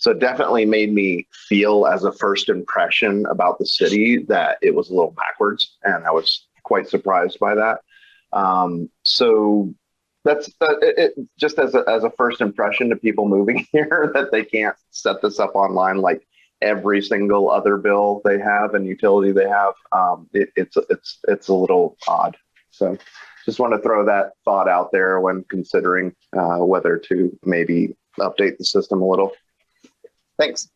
So it definitely made me feel, as a first impression about the city, that it was a little backwards, and I was quite surprised by that. So that's it, just as a first impression to people moving here, that they can't set this up online like every single other bill they have and utility they have. It's a little odd. So just want to throw that thought out there when considering whether to maybe update the system a little. Thanks.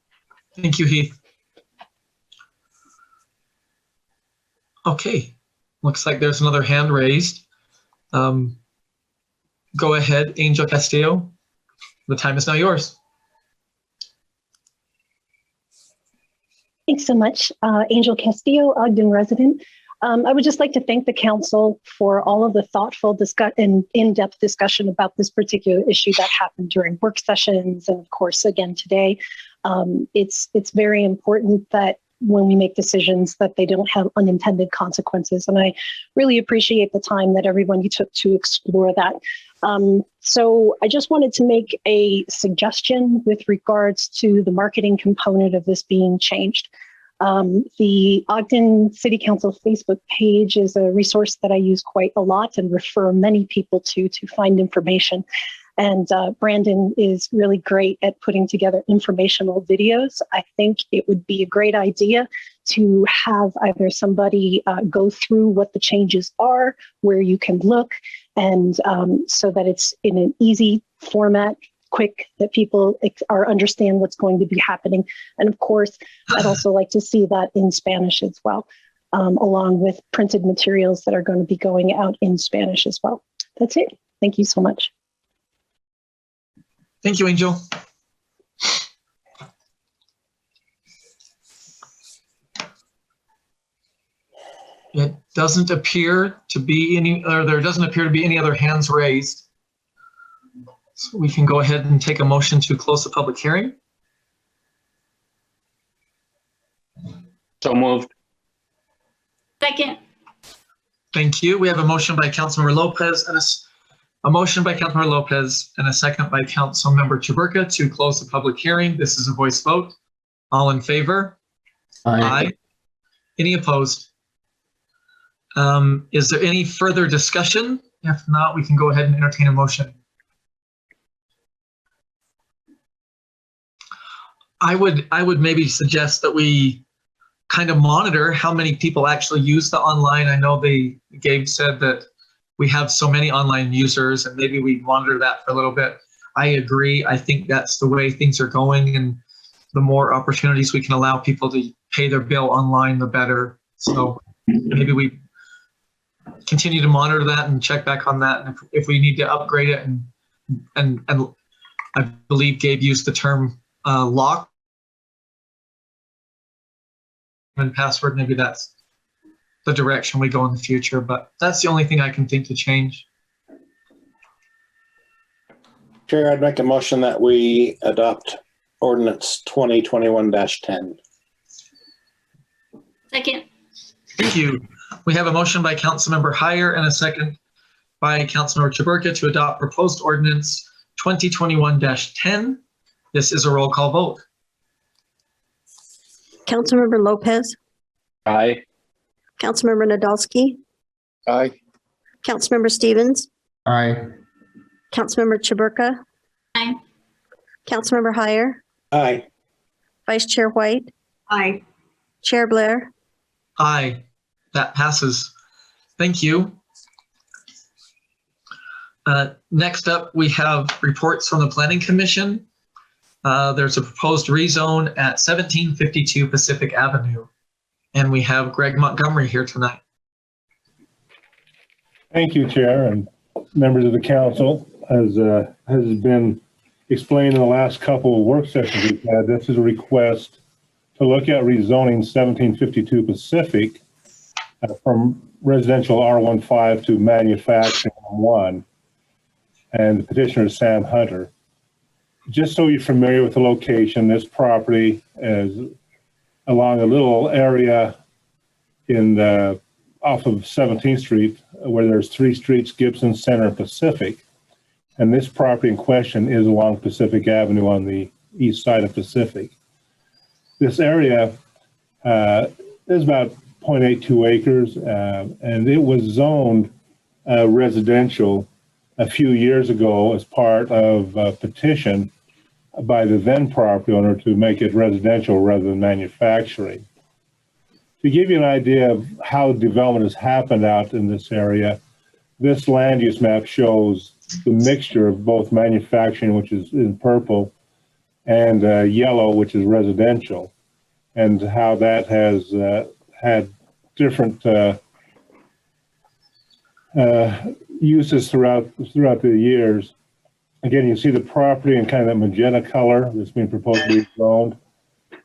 Thank you, Heath. Okay. Looks like there's another hand raised. Go ahead, Angel Castillo. The time is now yours. Thanks so much. Angel Castillo, Ogden resident. I would just like to thank the council for all of the thoughtful and in-depth discussion about this particular issue that happened during work sessions and of course again today. It's very important that when we make decisions that they don't have unintended consequences. And I really appreciate the time that everyone you took to explore that. So I just wanted to make a suggestion with regards to the marketing component of this being changed. The Ogden City Council Facebook page is a resource that I use quite a lot and refer many people to find information. And Brandon is really great at putting together informational videos. I think it would be a great idea to have either somebody go through what the changes are, where you can look, and so that it's in an easy format, quick, that people understand what's going to be happening. And of course, I'd also like to see that in Spanish as well, along with printed materials that are going to be going out in Spanish as well. That's it. Thank you so much. Thank you, Angel. It doesn't appear to be any, or there doesn't appear to be any other hands raised. So we can go ahead and take a motion to close the public hearing. So moved. Second. Thank you. We have a motion by Councilmember Lopez and a motion by Councilmember Lopez and a second by Councilmember Chaburka to close the public hearing. This is a voice vote. All in favor? Aye. Any opposed? Is there any further discussion? If not, we can go ahead and entertain a motion. I would maybe suggest that we kind of monitor how many people actually use the online. I know Gabe said that we have so many online users and maybe we monitor that for a little bit. I agree. I think that's the way things are going, and the more opportunities we can allow people to pay their bill online, the better. So maybe we continue to monitor that and check back on that. And if we need to upgrade it and I believe Gabe used the term lock and password, maybe that's the direction we go in the future, but that's the only thing I can think to change. Chair, I'd make a motion that we adopt ordinance 2021-10. Second. Thank you. We have a motion by Councilmember Heyer and a second by Councilmember Chaburka to adopt proposed ordinance 2021-10. This is a roll call vote. Councilmember Lopez, Aye. Councilmember Nadolski, Aye. Councilmember Stevens, Aye. Councilmember Chaburka, Aye. Councilmember Heyer, Aye. Vice Chair White, Aye. Chair Blair. Aye, that passes. Thank you. Next up, we have reports from the Planning Commission. There's a proposed rezone at 1752 Pacific Avenue. And we have Greg Montgomery here tonight. Thank you, Chair and members of the council. As has been explained in the last couple of work sessions we've had, this is a request to look at rezoning 1752 Pacific from residential R15 to manufacturing R1. And the petitioner is Sam Hunter. Just so you're familiar with the location, this property is along a little area in off of 17th Street, where there's three streets, Gibson, Center, and Pacific. And this property in question is along Pacific Avenue on the east side of Pacific. This area is about 0.82 acres, and it was zoned residential a few years ago as part of a petition by the then property owner to make it residential rather than manufacturing. To give you an idea of how development has happened out in this area, this land use map shows the mixture of both manufacturing, which is in purple, and yellow, which is residential, and how that has had different uses throughout the years. Again, you see the property in kind of that magenta color that's being proposed to be zoned.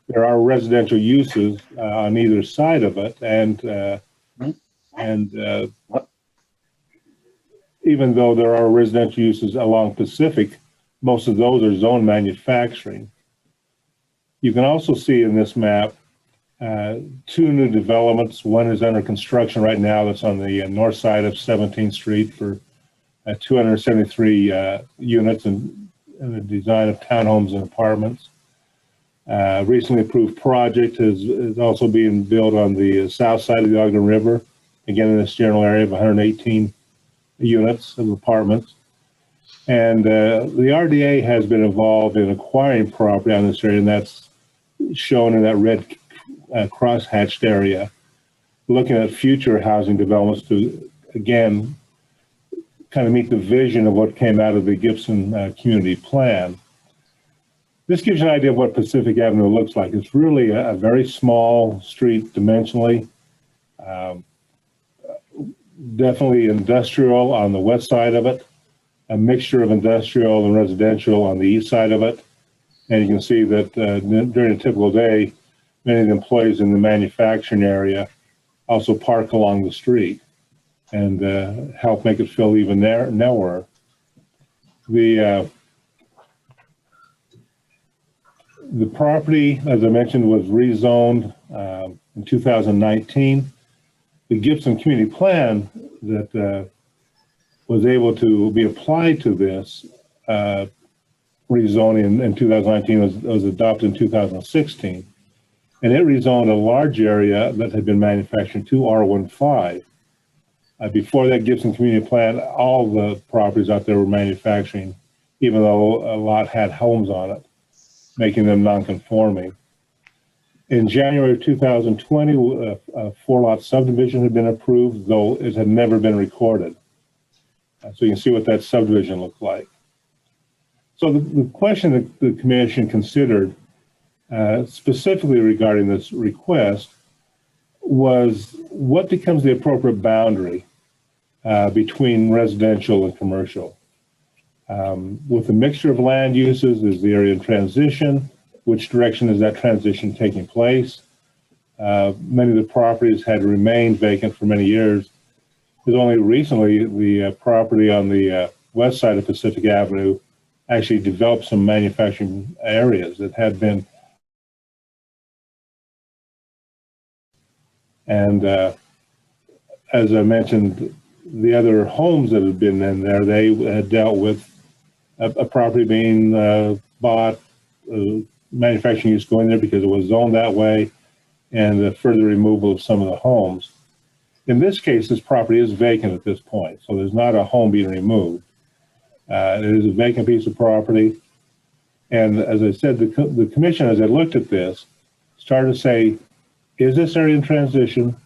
There are residential uses on either side of it, and even though there are residential uses along Pacific, most of those are zone manufacturing. You can also see in this map two new developments. One is under construction right now that's on the north side of 17th Street for 273 units in the design of townhomes and apartments. Recently approved project is also being built on the south side of the Ogden River, again in this general area of 118 units of apartments. And the RDA has been involved in acquiring property on this area, and that's shown in that red cross-hatched area, looking at future housing developments to, again, kind of meet the vision of what came out of the Gibson community plan. This gives you an idea of what Pacific Avenue looks like. It's really a very small street dimensionally, definitely industrial on the west side of it, a mixture of industrial and residential on the east side of it. And you can see that during a typical day, many of the employees in the manufacturing area also park along the street and help make it feel even narrower. The property, as I mentioned, was rezoned in 2019. The Gibson Community Plan that was able to be applied to this rezoning in 2019 was adopted in 2016. And it rezoned a large area that had been manufactured to R15. Before that Gibson Community Plan, all the properties out there were manufacturing, even though a lot had homes on it, making them non-conforming. In January of 2020, a 4-lot subdivision had been approved, though it had never been recorded. So you can see what that subdivision looked like. So the question that the commission considered specifically regarding this request was what becomes the appropriate boundary between residential and commercial. With a mixture of land uses, is the area in transition? Which direction is that transition taking place? Many of the properties had remained vacant for many years. It was only recently the property on the west side of Pacific Avenue actually developed some manufacturing areas that had been. And as I mentioned, the other homes that had been in there, they had dealt with a property being bought, manufacturing use going there because it was zoned that way, and the further removal of some of the homes. In this case, this property is vacant at this point, so there's not a home being removed. It is a vacant piece of property. And as I said, the commission, as I looked at this, started to say, is this area in transition?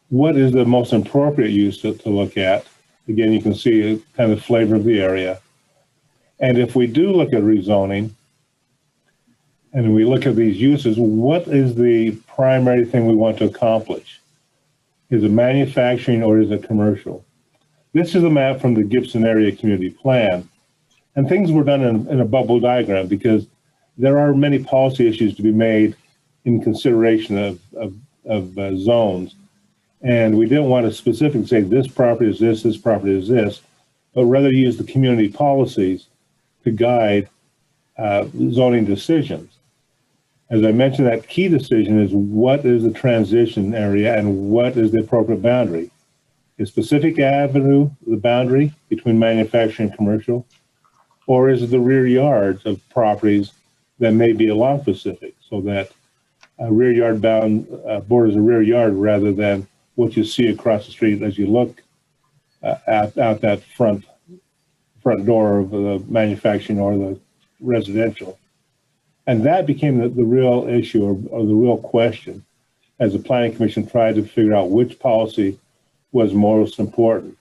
What is the most appropriate use to look at? Again, you can see a kind of flavor of the area. And if we do look at rezoning, and we look at these uses, what is the primary thing we want to accomplish? Is it manufacturing or is it commercial? This is a map from the Gibson Area Community Plan. And things were done in a bubble diagram because there are many policy issues to be made in consideration of zones. And we didn't want to specifically say this property is this property is this, but rather use the community policies to guide zoning decisions. As I mentioned, that key decision is what is the transition area and what is the appropriate boundary? Is Pacific Avenue the boundary between manufacturing and commercial? Or is it the rear yards of properties that may be along Pacific so that a rear yard bound borders a rear yard rather than what you see across the street as you look out that front door of the manufacturing or the residential. And that became the real issue or the real question as the Planning Commission tried to figure out which policy was most important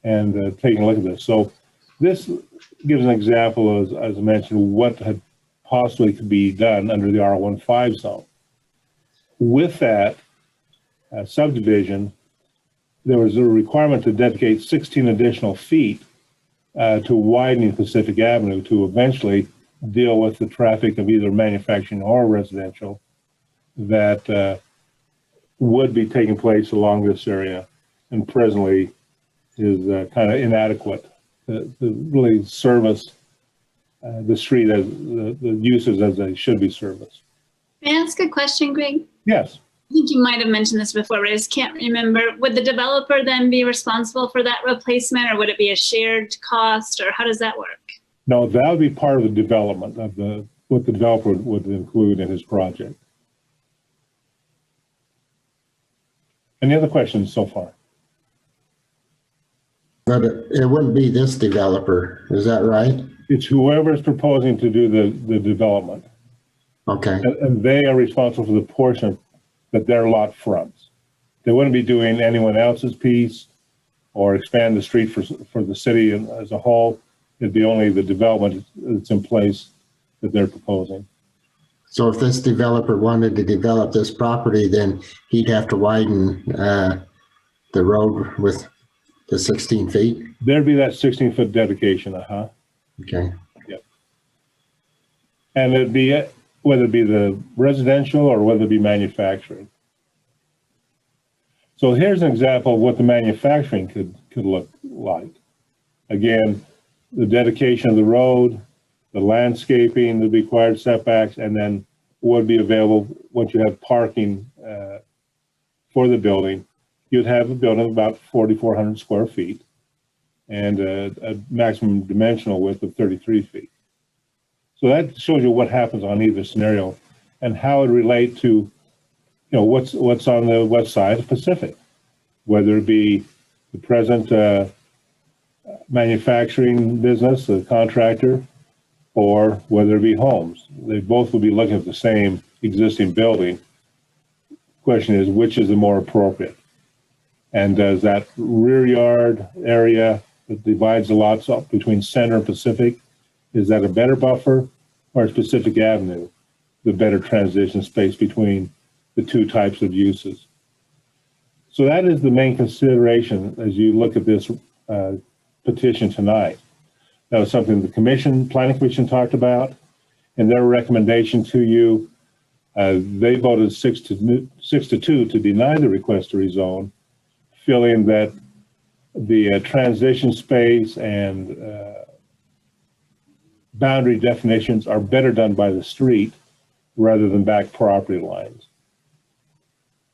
and taking a look at this. So this gives an example, as I mentioned, what had possibly could be done under the R15 zone. With that subdivision, there was a requirement to dedicate 16 additional feet to widening Pacific Avenue to eventually deal with the traffic of either manufacturing or residential that would be taking place along this area, and presently is kind of inadequate to really service the street as the uses as they should be serviced. May I ask a question, Greg? Yes. I think you might have mentioned this before, but I just can't remember. Would the developer then be responsible for that replacement, or would it be a shared cost, or how does that work? No, that would be part of the development of what the developer would include in his project. Any other questions so far? But it wouldn't be this developer, is that right? It's whoever is proposing to do the development. Okay. And they are responsible for the portion that their lot fronts. They wouldn't be doing anyone else's piece or expand the street for the city as a whole. It'd be only the development that's in place that they're proposing. So if this developer wanted to develop this property, then he'd have to widen the road with the 16 feet? There'd be that 16-foot dedication, Okay. Yep. And it'd be, whether it be the residential or whether it be manufacturing. So here's an example of what the manufacturing could look like. Again, the dedication of the road, the landscaping, the required setbacks, and then what would be available once you have parking for the building. You'd have a building of about 4,400 square feet and a maximum dimensional width of 33 feet. So that shows you what happens on either scenario and how it relate to, what's on the west side of Pacific, whether it be the present manufacturing business, the contractor, or whether it be homes. They both will be looking at the same existing building. Question is, which is the more appropriate? And does that rear yard area that divides the lots up between Center and Pacific, is that a better buffer, or is Pacific Avenue the better transition space between the two types of uses? So that is the main consideration as you look at this petition tonight. That was something the Planning Commission talked about, and their recommendation to you, they voted 6-2 to deny the request to rezone, feeling that the transition space and boundary definitions are better done by the street rather than back property lines.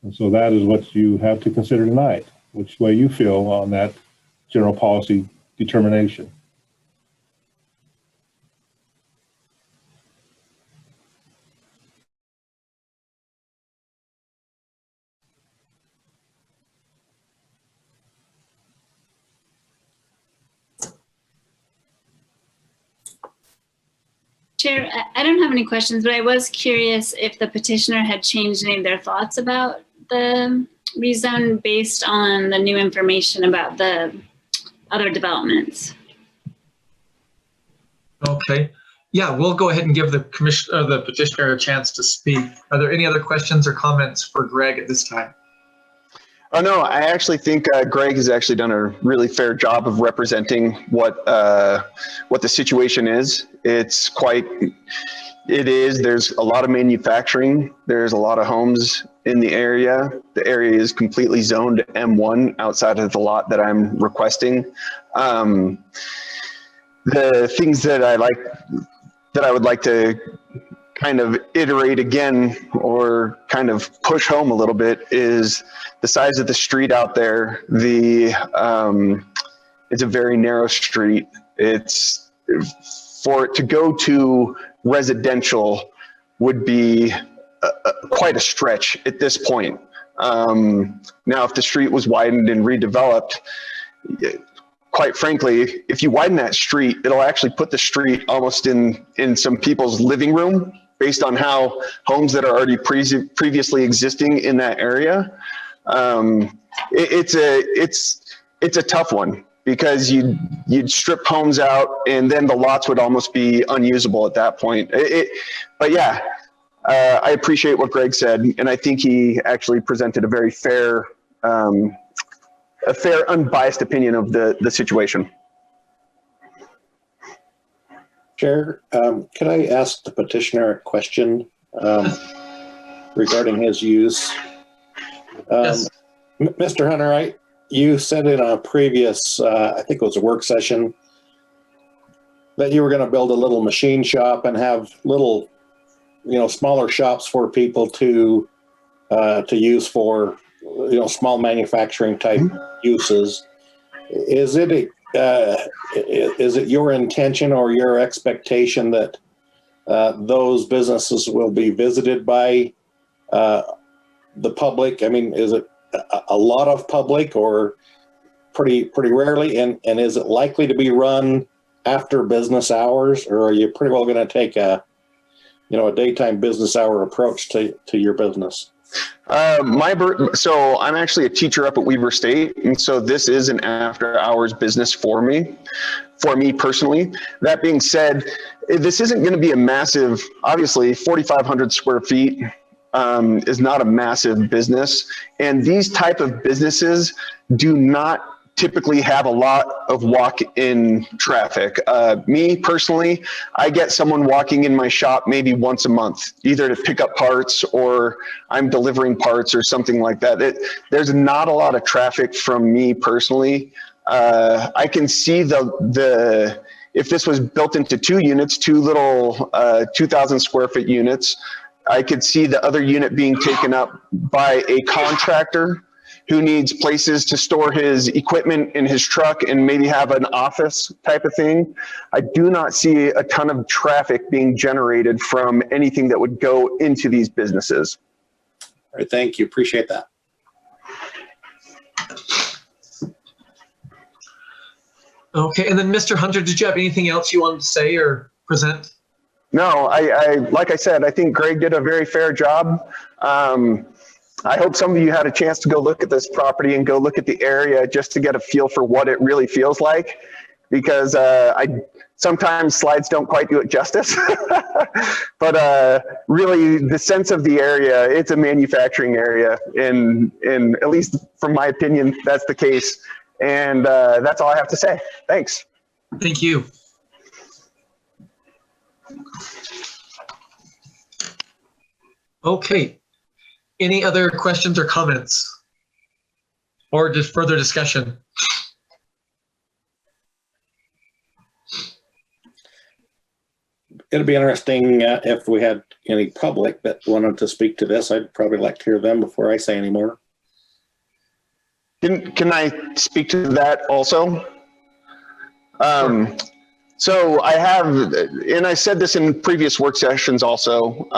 And so that is what you have to consider tonight, which way you feel on that general policy determination. Chair, I don't have any questions, but I was curious if the petitioner had changed any of their thoughts about the rezone based on the new information about the other developments. Okay. Yeah, we'll go ahead and give the petitioner a chance to speak. Are there any other questions or comments for Greg at this time? Oh, no, I actually think Greg has actually done a really fair job of representing what the situation is. There's a lot of manufacturing. There's a lot of homes in the area. The area is completely zoned M1 outside of the lot that I'm requesting. The things that I would like to kind of iterate again or kind of push home a little bit is the size of the street out there. It's a very narrow street. For it to go to residential would be quite a stretch at this point. Now, if the street was widened and redeveloped, quite frankly, if you widen that street, it'll actually put the street almost in some people's living room based on how homes that are already previously existing in that area. It's a tough one because you'd strip homes out and then the lots would almost be unusable at that point. But yeah, I appreciate what Greg said, and I think he actually presented a very fair a fair, unbiased opinion of the situation. Chair, could I ask the petitioner a question regarding his use? Yes. Mr. Hunter, you said in a previous, I think it was a work session, that you were going to build a little machine shop and have little, smaller shops for people to use for, small manufacturing type uses. Is it your intention or your expectation that those businesses will be visited by the public? I mean, is it a lot of public or pretty rarely? And is it likely to be run after business hours, or are you pretty well going to take a daytime business hour approach to your business? So I'm actually a teacher up at Weber State, and so this is an after-hours business for me personally. That being said, this isn't going to be a massive. Obviously, 4,500 square feet is not a massive business, and these type of businesses do not typically have a lot of walk-in traffic. Me personally, I get someone walking in my shop maybe once a month, either to pick up parts or I'm delivering parts or something like that. There's not a lot of traffic from me personally. I can see if this was built into two units, two little 2,000 square foot units, I could see the other unit being taken up by a contractor who needs places to store his equipment in his truck and maybe have an office type of thing. I do not see a ton of traffic being generated from anything that would go into these businesses. All right, thank you. Appreciate that. Okay, and then Mr. Hunter, did you have anything else you wanted to say or present? No, like I said, I think Greg did a very fair job. I hope some of you had a chance to go look at this property and go look at the area just to get a feel for what it really feels like, because sometimes slides don't quite do it justice. But really, the sense of the area, it's a manufacturing area, and at least from my opinion, that's the case. And that's all I have to say. Thanks. Thank you. Okay. Any other questions or comments? Or just further discussion? It'd be interesting if we had any public that wanted to speak to this. I'd probably like to hear them before I say any more. Can I speak to that also? Sure. So I have, and I said this in previous work sessions also,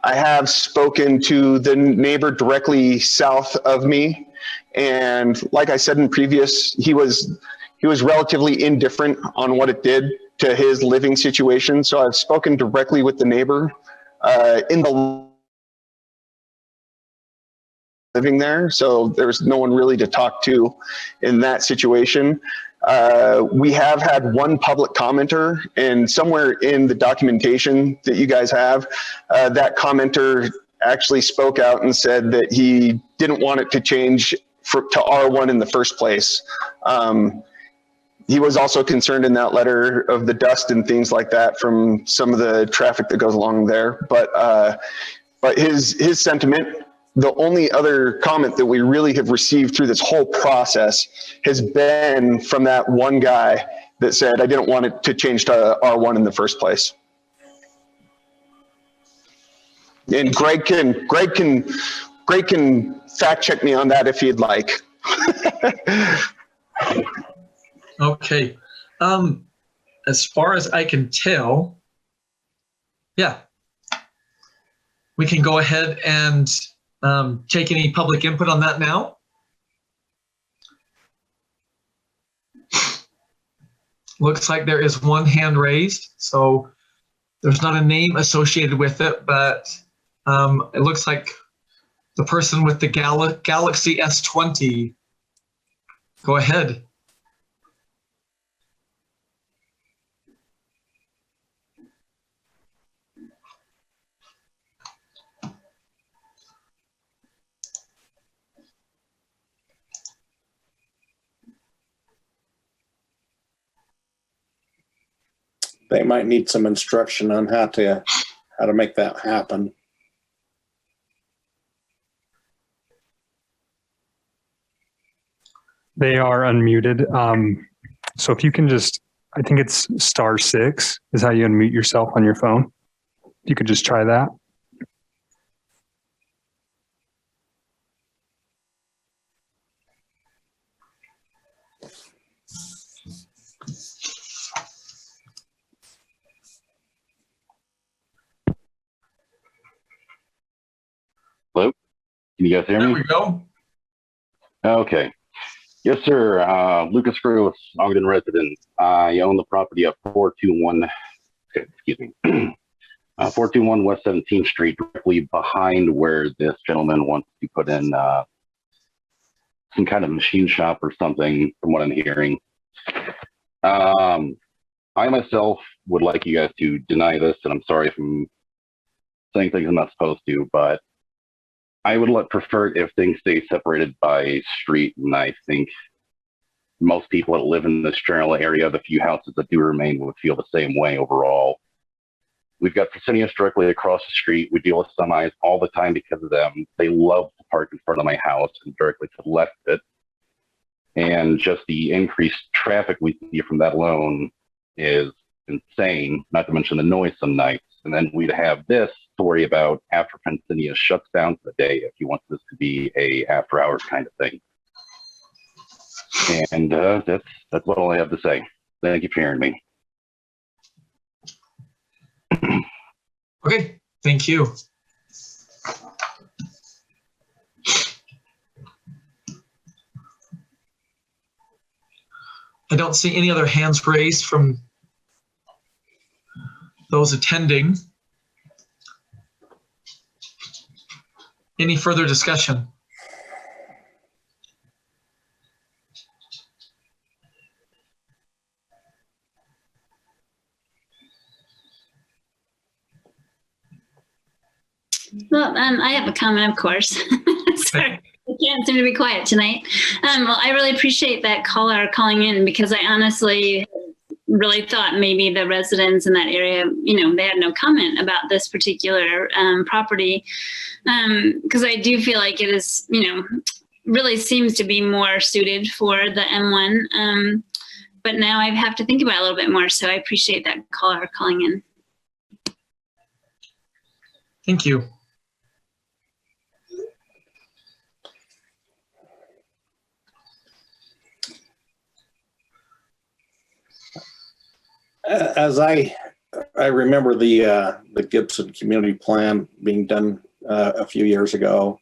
I have spoken to the neighbor directly south of me. And like I said in previous, he was relatively indifferent on what it did to his living situation. So I've spoken directly with the neighbor in the living there. So there's no one really to talk to in that situation. We have had one public commenter, and somewhere in the documentation that you guys have, that commenter actually spoke out and said that he didn't want it to change to R1 in the first place. He was also concerned in that letter of the dust and things like that from some of the traffic that goes along there. But his sentiment, the only other comment that we really have received through this whole process has been from that one guy that said, I didn't want it to change to R1 in the first place. And Greg can fact check me on that if he'd like. Okay. As far as I can tell, yeah, we can go ahead and take any public input on that now. Looks like there is one hand raised, so there's not a name associated with it, but it looks like the person with the Galaxy S20. Go ahead. they might need some instruction on how to make that happen. They are unmuted. So if you can just, I think it's *6 is how you unmute yourself on your phone. You could just try that. Hello? Can you guys hear me? There we go. Okay. Yes, sir. Lucas Cruz, Ogden resident. I own the property at 421, excuse me, 421 West 17th Street, directly behind where this gentleman wants to put in some kind of machine shop or something, from what I'm hearing. I myself would like you guys to deny this, and I'm sorry if I'm saying things I'm not supposed to, but I would prefer if things stay separated by street, and I think most people that live in this general area, the few houses that do remain, would feel the same way overall. We've got Fresenius directly across the street. We deal with semis all the time because of them. They love to park in front of my house and directly to the left of it. And just the increased traffic we see from that alone is insane, not to mention the noise some nights. And then we'd have this to worry about after Fresenius shuts down for the day if he wants this to be a after hours kind of thing. And that's what all I have to say. Thank you for hearing me. Okay, thank you. I don't see any other hands raised from those attending. Any further discussion? Well, I have a comment, of course. Sorry, I can't seem to be quiet tonight. Well, I really appreciate that caller calling in, because I honestly really thought maybe the residents in that area, they had no comment about this particular property, because I do feel like it is, really seems to be more suited for the M1. But now I have to think about it a little bit more. So I appreciate that caller calling in. Thank you. As I remember the Gibson Community Plan being done a few years ago,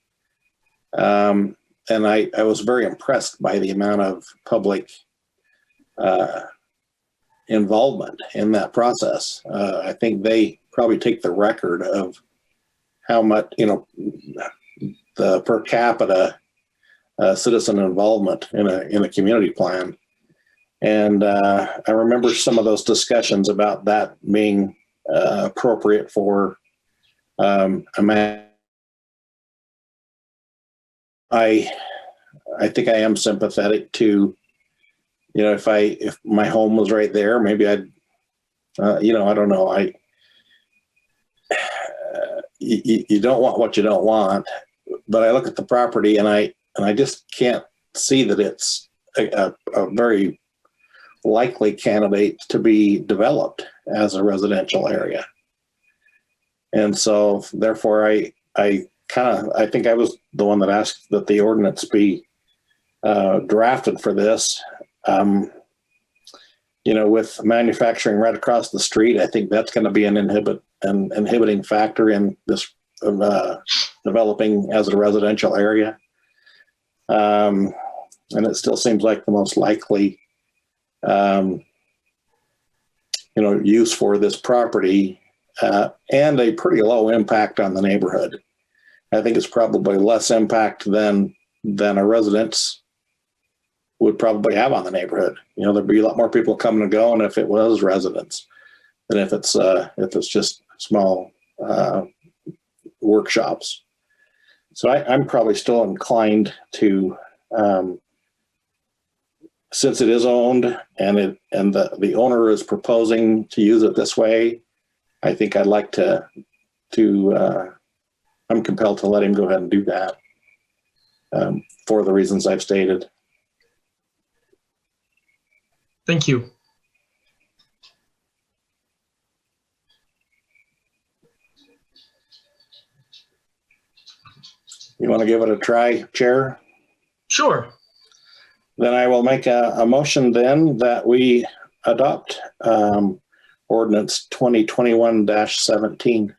and I was very impressed by the amount of public involvement in that process. I think they probably take the record of how much, the per capita citizen involvement in a community plan. And I remember some of those discussions about that being appropriate for a man. I think I am sympathetic to, if my home was right there, maybe I'd, I don't know. You don't want what you don't want, but I look at the property and I just can't see that it's a very likely candidate to be developed as a residential area. And so therefore I think I was the one that asked that the ordinance be drafted for this. With manufacturing right across the street, I think that's going to be an inhibiting factor in this developing as a residential area. And it still seems like the most likely use for this property, and a pretty low impact on the neighborhood. I think it's probably less impact than a residence would probably have on the neighborhood. There'd be a lot more people coming and going if it was residents than if it's just small workshops. So I'm probably still inclined to since it is owned and the owner is proposing to use it this way, I think I'd like I'm compelled to let him go ahead and do that for the reasons I've stated. Thank you. You want to give it a try, Chair? Sure. Then I will make a motion then that we adopt ordinance 2021-17.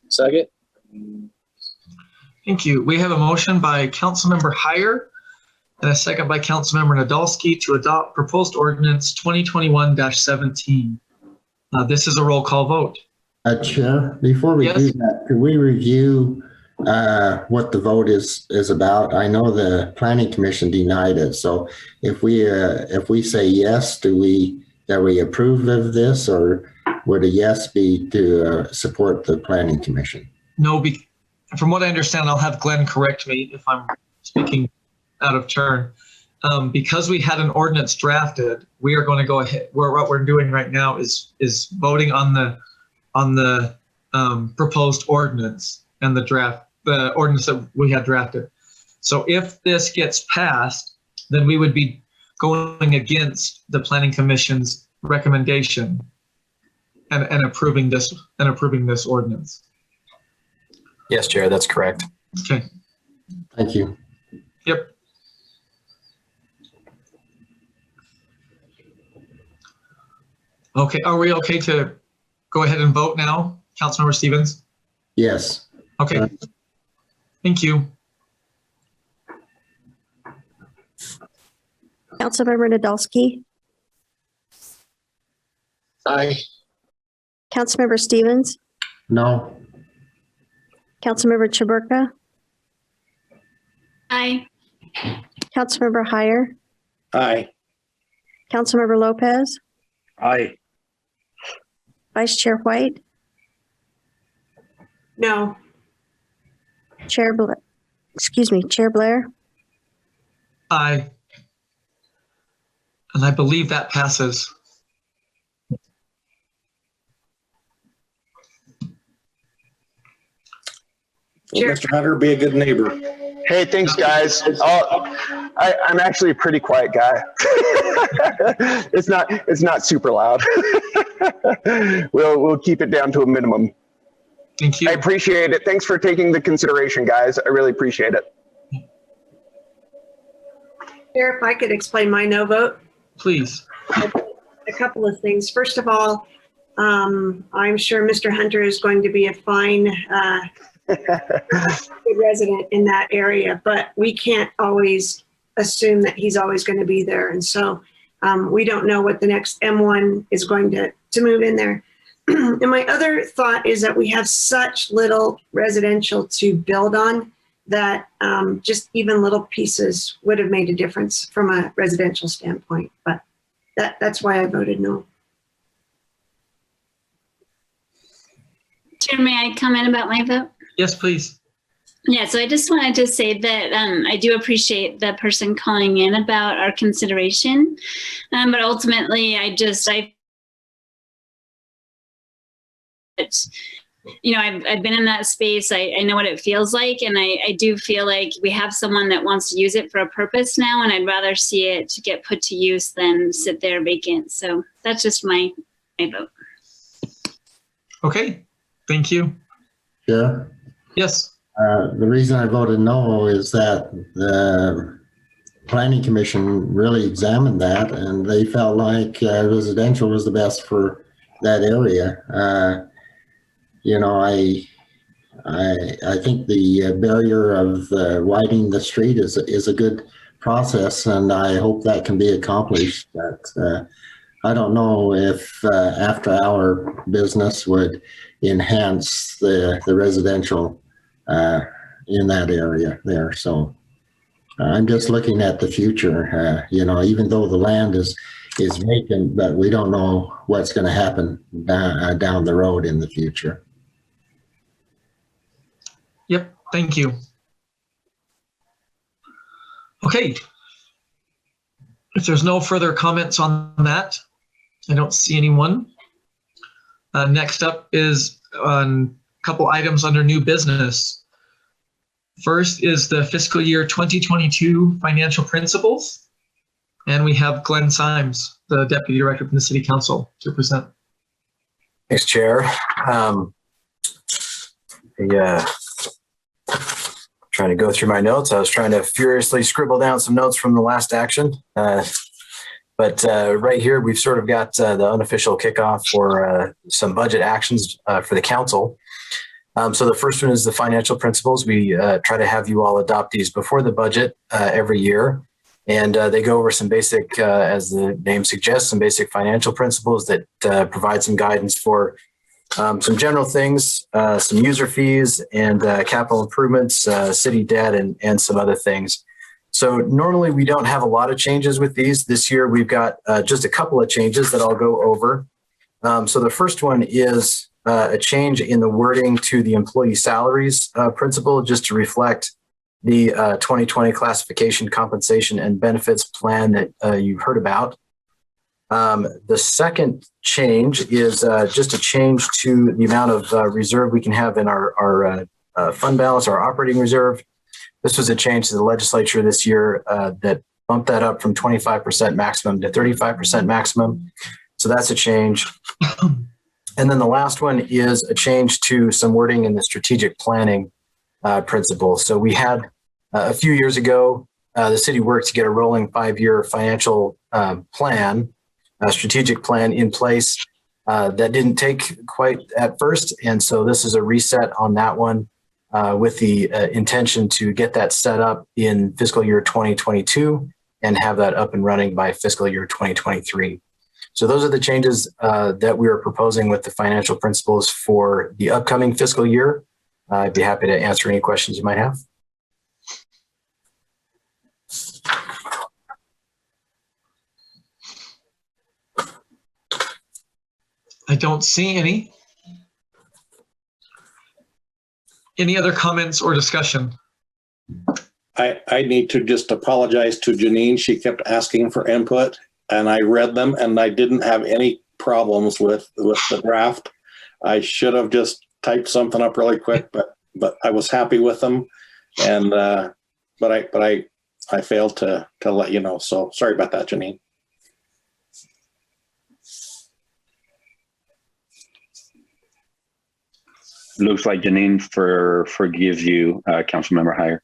Second. Thank you. We have a motion by Councilmember Heyer and a second by Councilmember Nadolski to adopt proposed ordinance 2021-17. This is a roll call vote. Chair, before we do that, could we review what the vote is about? I know the Planning Commission denied it, so if we say yes, are we approve of this, or would a yes be to support the Planning Commission? No, from what I understand, I'll have Glenn correct me if I'm speaking out of turn. Because we had an ordinance drafted, we are going to go ahead. What we're doing right now is voting on the proposed ordinance and the ordinance that we had drafted. So if this gets passed, then we would be going against the Planning Commission's recommendation and approving this ordinance. Yes, Chair, that's correct. Okay. Thank you. Yep. Okay, are we okay to go ahead and vote now, Councilmember Stevens? Yes. Okay. Thank you. Councilmember Nadolski, Aye. Councilmember Stevens, No. Councilmember Chaburka, Aye. Councilmember Heyer, Aye. Councilmember Lopez, Aye. Vice Chair White, No. Chair Blair. Aye. And I believe that passes. Well, Mr. Hunter, be a good neighbor. Hey, thanks, guys. I'm actually a pretty quiet guy. It's not super loud. We'll keep it down to a minimum. Thank you. I appreciate it. Thanks for taking the consideration, guys. I really appreciate it. Chair, if I could explain my no vote. Please. A couple of things. First of all, I'm sure Mr. Hunter is going to be a fine resident in that area, but we can't always assume that he's always going to be there. And so we don't know what the next M1 is going to move in there. And my other thought is that we have such little residential to build on that just even little pieces would have made a difference from a residential standpoint. But that's why I voted no. Chair, may I comment about my vote? Yes, please. Yeah, so I just wanted to say that I do appreciate the person calling in about our consideration, but ultimately I've been in that space. I know what it feels like, and I do feel like we have someone that wants to use it for a purpose now, and I'd rather see it to get put to use than sit there vacant. So that's just my vote. Okay, thank you. Yeah. Yes. The reason I voted no is that the Planning Commission really examined that, and they felt like residential was the best for that area. I think the barrier of widening the street is a good process, and I hope that can be accomplished. But I don't know if after our business would enhance the residential in that area there. So I'm just looking at the future, even though the land is vacant, but we don't know what's going to happen down the road in the future. Yep, thank you. Okay. If there's no further comments on that, I don't see anyone. Next up is a couple items under new business. First is the fiscal year 2022 financial principles. And we have Glenn Symes, the Deputy Director from the City Council, to present. Thanks, Chair. Trying to go through my notes. I was trying to furiously scribble down some notes from the last action. But right here, we've sort of got the unofficial kickoff for some budget actions for the council. So the first one is the financial principles. We try to have you all adopt these before the budget every year. And they go over some basic, as the name suggests, some basic financial principles that provide some guidance for some general things, some user fees and capital improvements, city debt, and some other things. So normally we don't have a lot of changes with these. This year we've got just a couple of changes that I'll go over. So the first one is a change in the wording to the employee salaries principle, just to reflect the 2020 classification, compensation, and benefits plan that you've heard about. The second change is just a change to the amount of reserve we can have in our fund balance, our operating reserve. This was a change to the legislature this year that bumped that up from 25% maximum to 35% maximum. So that's a change. And then the last one is a change to some wording in the strategic planning principle. So we had a few years ago, the city worked to get a rolling 5-year financial plan, a strategic plan in place that didn't take quite at first. And so this is a reset on that one with the intention to get that set up in fiscal year 2022 and have that up and running by fiscal year 2023. So those are the changes that we are proposing with the financial principles for the upcoming fiscal year. I'd be happy to answer any questions you might have. I don't see any. Any other comments or discussion? I need to just apologize to Janine. She kept asking for input and I read them and I didn't have any problems with the draft. I should have just typed something up really quick, but I was happy with them. And but I failed to let you know. So sorry about that, Janine. Looks like Janine forgives you, Councilmember Heyer.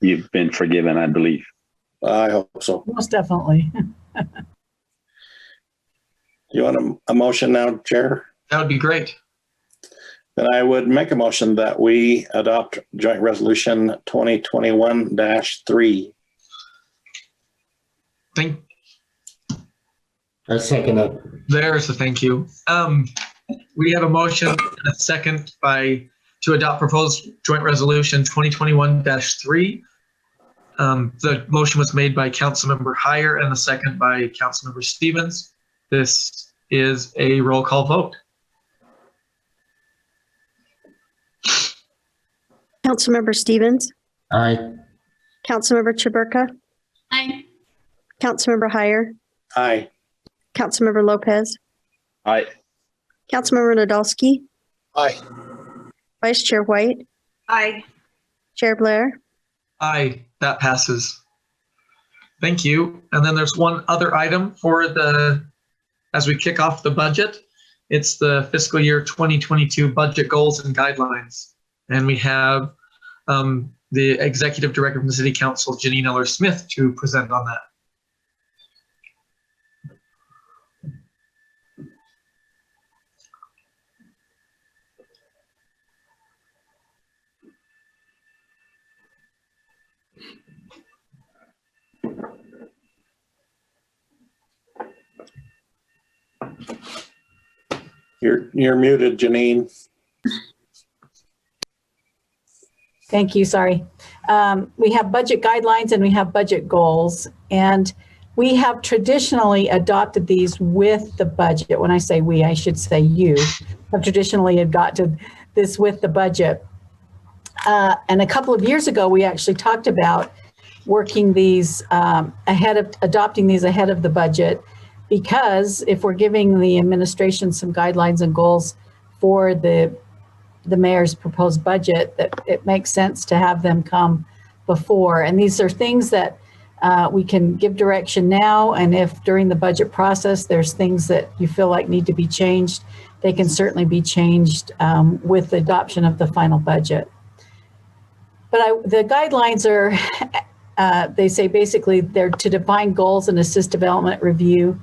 You've been forgiven, I believe. I hope so. Most definitely. You want a motion now, Chair? That would be great. Then I would make a motion that we adopt Joint Resolution 2021-3. I second it. There's a thank you. We have a motion and a second to adopt proposed joint resolution 2021-3. The motion was made by Councilmember Heyer and the second by Councilmember Stevens. This is a roll call vote. Councilmember Stevens. Aye. Councilmember Chaburka. Aye. Councilmember Heyer. Aye. Councilmember Lopez. Aye. Councilmember Nadolski. Aye. Vice Chair White. Aye. Chair Blair. Aye, that passes. Thank you. And then there's one other item for as we kick off the budget. It's the fiscal year 2022 budget goals and guidelines. And we have the Executive Director from the City Council, Janine Eller-Smith, to present on that. You're muted, Janine. Thank you. Sorry. We have budget guidelines and we have budget goals, and we have traditionally adopted these with the budget. When I say we, I should say you have traditionally adopted this with the budget. And a couple of years ago, we actually talked about working these adopting these ahead of the budget, because if we're giving the administration some guidelines and goals for the mayor's proposed budget, that it makes sense to have them come before. And these are things that we can give direction now, and if during the budget process there's things that you feel like need to be changed, they can certainly be changed with the adoption of the final budget. But the guidelines are, they say basically they're to define goals and assist development review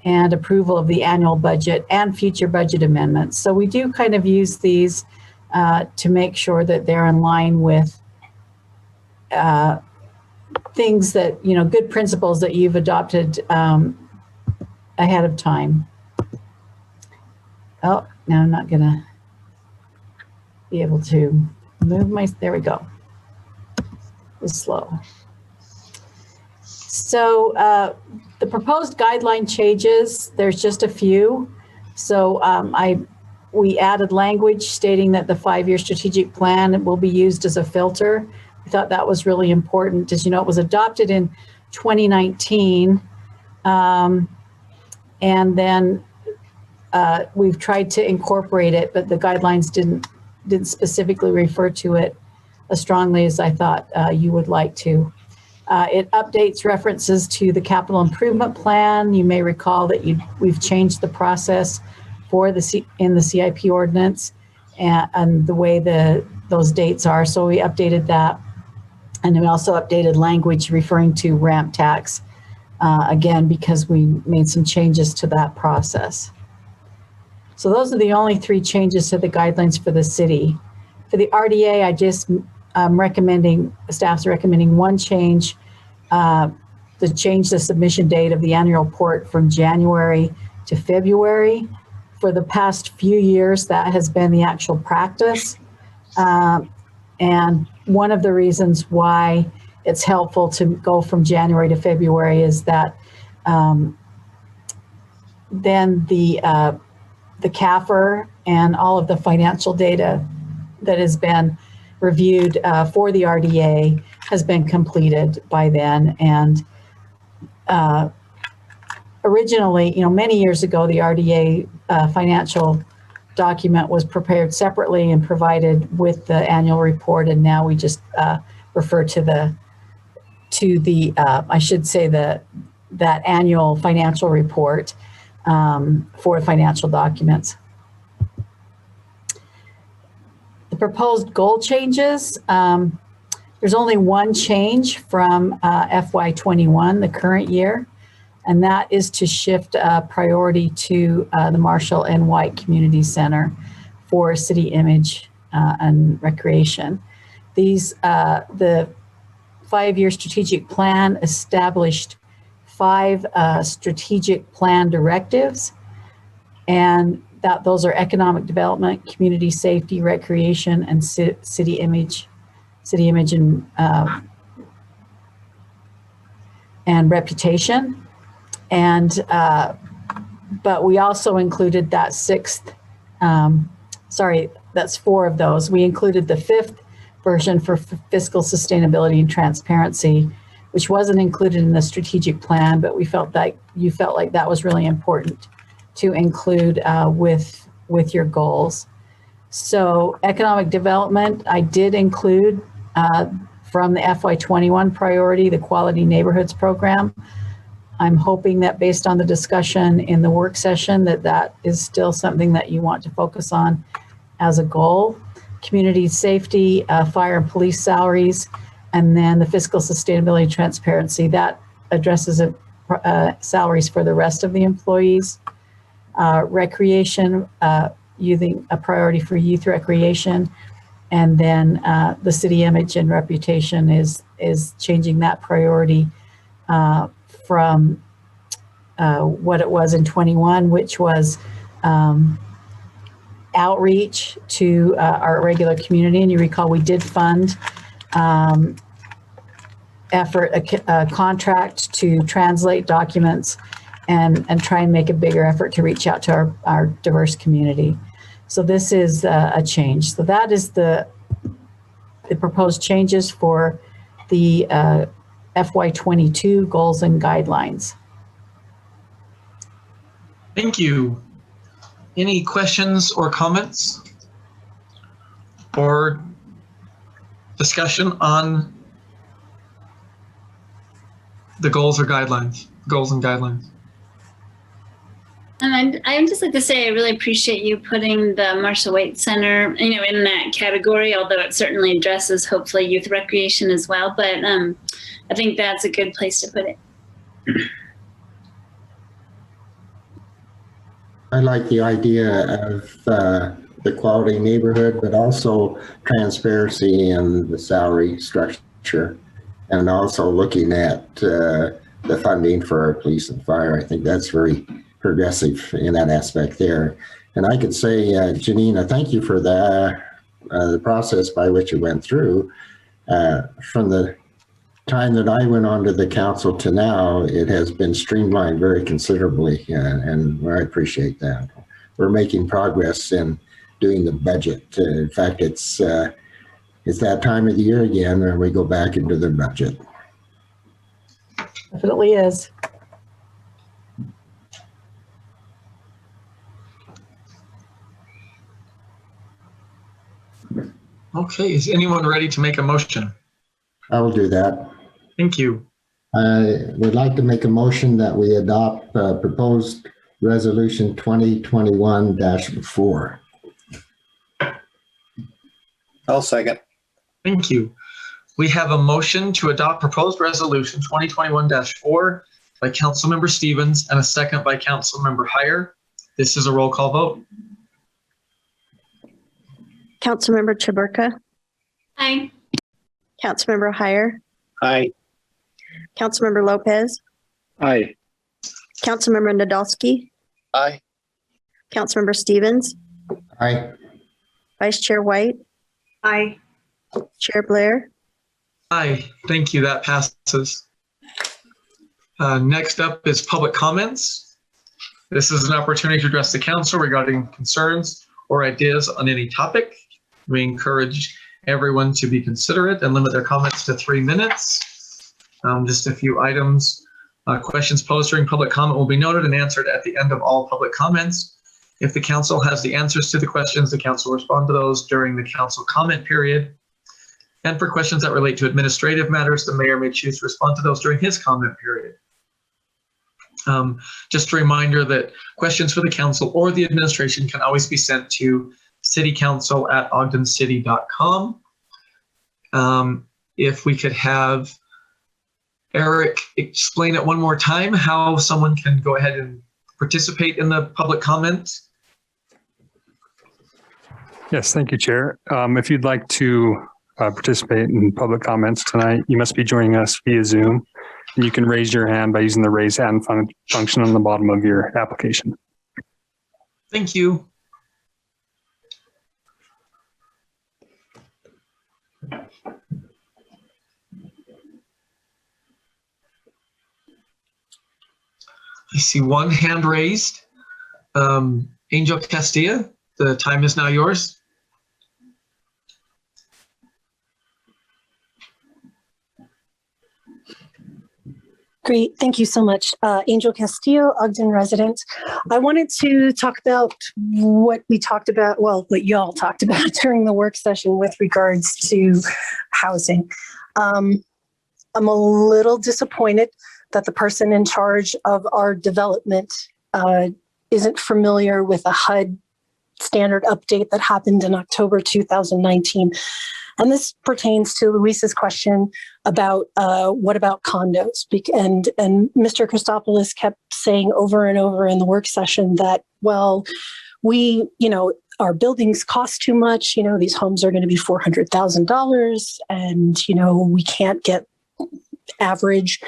and approval of the annual budget and future budget amendments. So we do kind of use these to make sure that they're in line with things that, good principles that you've adopted ahead of time. Oh, now I'm not gonna be able to move there we go. It's slow. So the proposed guideline changes, there's just a few. So we added language stating that the 5-year strategic plan will be used as a filter. We thought that was really important. As you know, it was adopted in 2019. And then we've tried to incorporate it, but the guidelines didn't specifically refer to it as strongly as I thought you would like to. It updates references to the capital improvement plan. You may recall that we've changed the process for in the CIP ordinance and the way those dates are. So we updated that. And we also updated language referring to ramp tax, again, because we made some changes to that process. So those are the only 3 changes to the guidelines for the city. For the RDA, I just staff's recommending one change, to change the submission date of the annual report from January to February. For the past few years, that has been the actual practice. And one of the reasons why it's helpful to go from January to February is that then the CAFR and all of the financial data that has been reviewed for the RDA has been completed by then. And originally, many years ago, the RDA financial document was prepared separately and provided with the annual report. And now we just refer to the I should say that annual financial report for financial documents. The proposed goal changes, there's only one change from FY21, the current year, and that is to shift priority to the Marshall and White Community Center for city image and recreation. The 5-year strategic plan established 5 strategic plan directives, and those are economic development, community safety, recreation, and city image and reputation. And but we also included that 6th, that's 4 of those. We included the 5th version for fiscal sustainability and transparency, which wasn't included in the strategic plan, but we felt that you felt like that was really important to include with your goals. So economic development, I did include from the FY21 priority, the Quality Neighborhoods Program. I'm hoping that based on the discussion in the work session that is still something that you want to focus on as a goal. Community safety, fire and police salaries, and then the fiscal sustainability and transparency, that addresses salaries for the rest of the employees. Recreation, using a priority for youth recreation, and then the city image and reputation is changing that priority from what it was in 21, which was outreach to our regular community. And you recall we did fund a contract to translate documents and try and make a bigger effort to reach out to our diverse community. So this is a change. So that is the proposed changes for the FY22 goals and guidelines. Thank you. Any questions or comments or discussion on the goals and guidelines? And I'd just like to say I really appreciate you putting the Marshall Waite Center, in that category, although it certainly addresses hopefully youth recreation as well. But I think that's a good place to put it. I like the idea of the quality neighborhood, but also transparency in the salary structure, and also looking at the funding for our police and fire. I think that's very progressive in that aspect there. And I could say, Janina, thank you for the process by which you went through. From the time that I went onto the council to now, it has been streamlined very considerably, and I appreciate that. We're making progress in doing the budget. In fact, it's that time of the year again where we go back into the budget. Definitely is. Okay, is anyone ready to make a motion? I will do that. Thank you. I would like to make a motion that we adopt proposed resolution 2021-4. I'll second. Thank you. We have a motion to adopt proposed resolution 2021-4 by Councilmember Stevens and a second by Councilmember Heyer. This is a roll call vote. Councilmember Chaburka. Aye. Councilmember Heyer. Aye. Councilmember Lopez. Aye. Councilmember Nadolski. Aye. Councilmember Stevens. Aye. Vice Chair White. Aye. Chair Blair. Aye, thank you, that passes. Next up is public comments. This is an opportunity to address the council regarding concerns or ideas on any topic. We encourage everyone to be considerate and limit their comments to 3 minutes. Just a few items. Questions posed during public comment will be noted and answered at the end of all public comments. If the council has the answers to the questions, the council will respond to those during the council comment period. And for questions that relate to administrative matters, the mayor may choose to respond to those during his comment period. Just a reminder that questions for the council or the administration can always be sent to citycouncil@ogdencity.com. If we could have Eric explain it one more time, how someone can go ahead and participate in the public comments. Yes, thank you, Chair. If you'd like to participate in public comments tonight, you must be joining us via Zoom. And you can raise your hand by using the raise hand function on the bottom of your application. Thank you. I see one hand raised. Angel Castilla, the time is now yours. Great. Thank you so much. Angel Castillo, Ogden resident. I wanted to talk about what we talked about, well, what y'all talked about during the work session with regards to housing. I'm a little disappointed that the person in charge of our development isn't familiar with a HUD standard update that happened in October 2019. And this pertains to Luis's question about what about condos? And Mr. Christopoulos kept saying over and over in the work session that, well, we, our buildings cost too much. These homes are going to be $400,000 and, we can't get average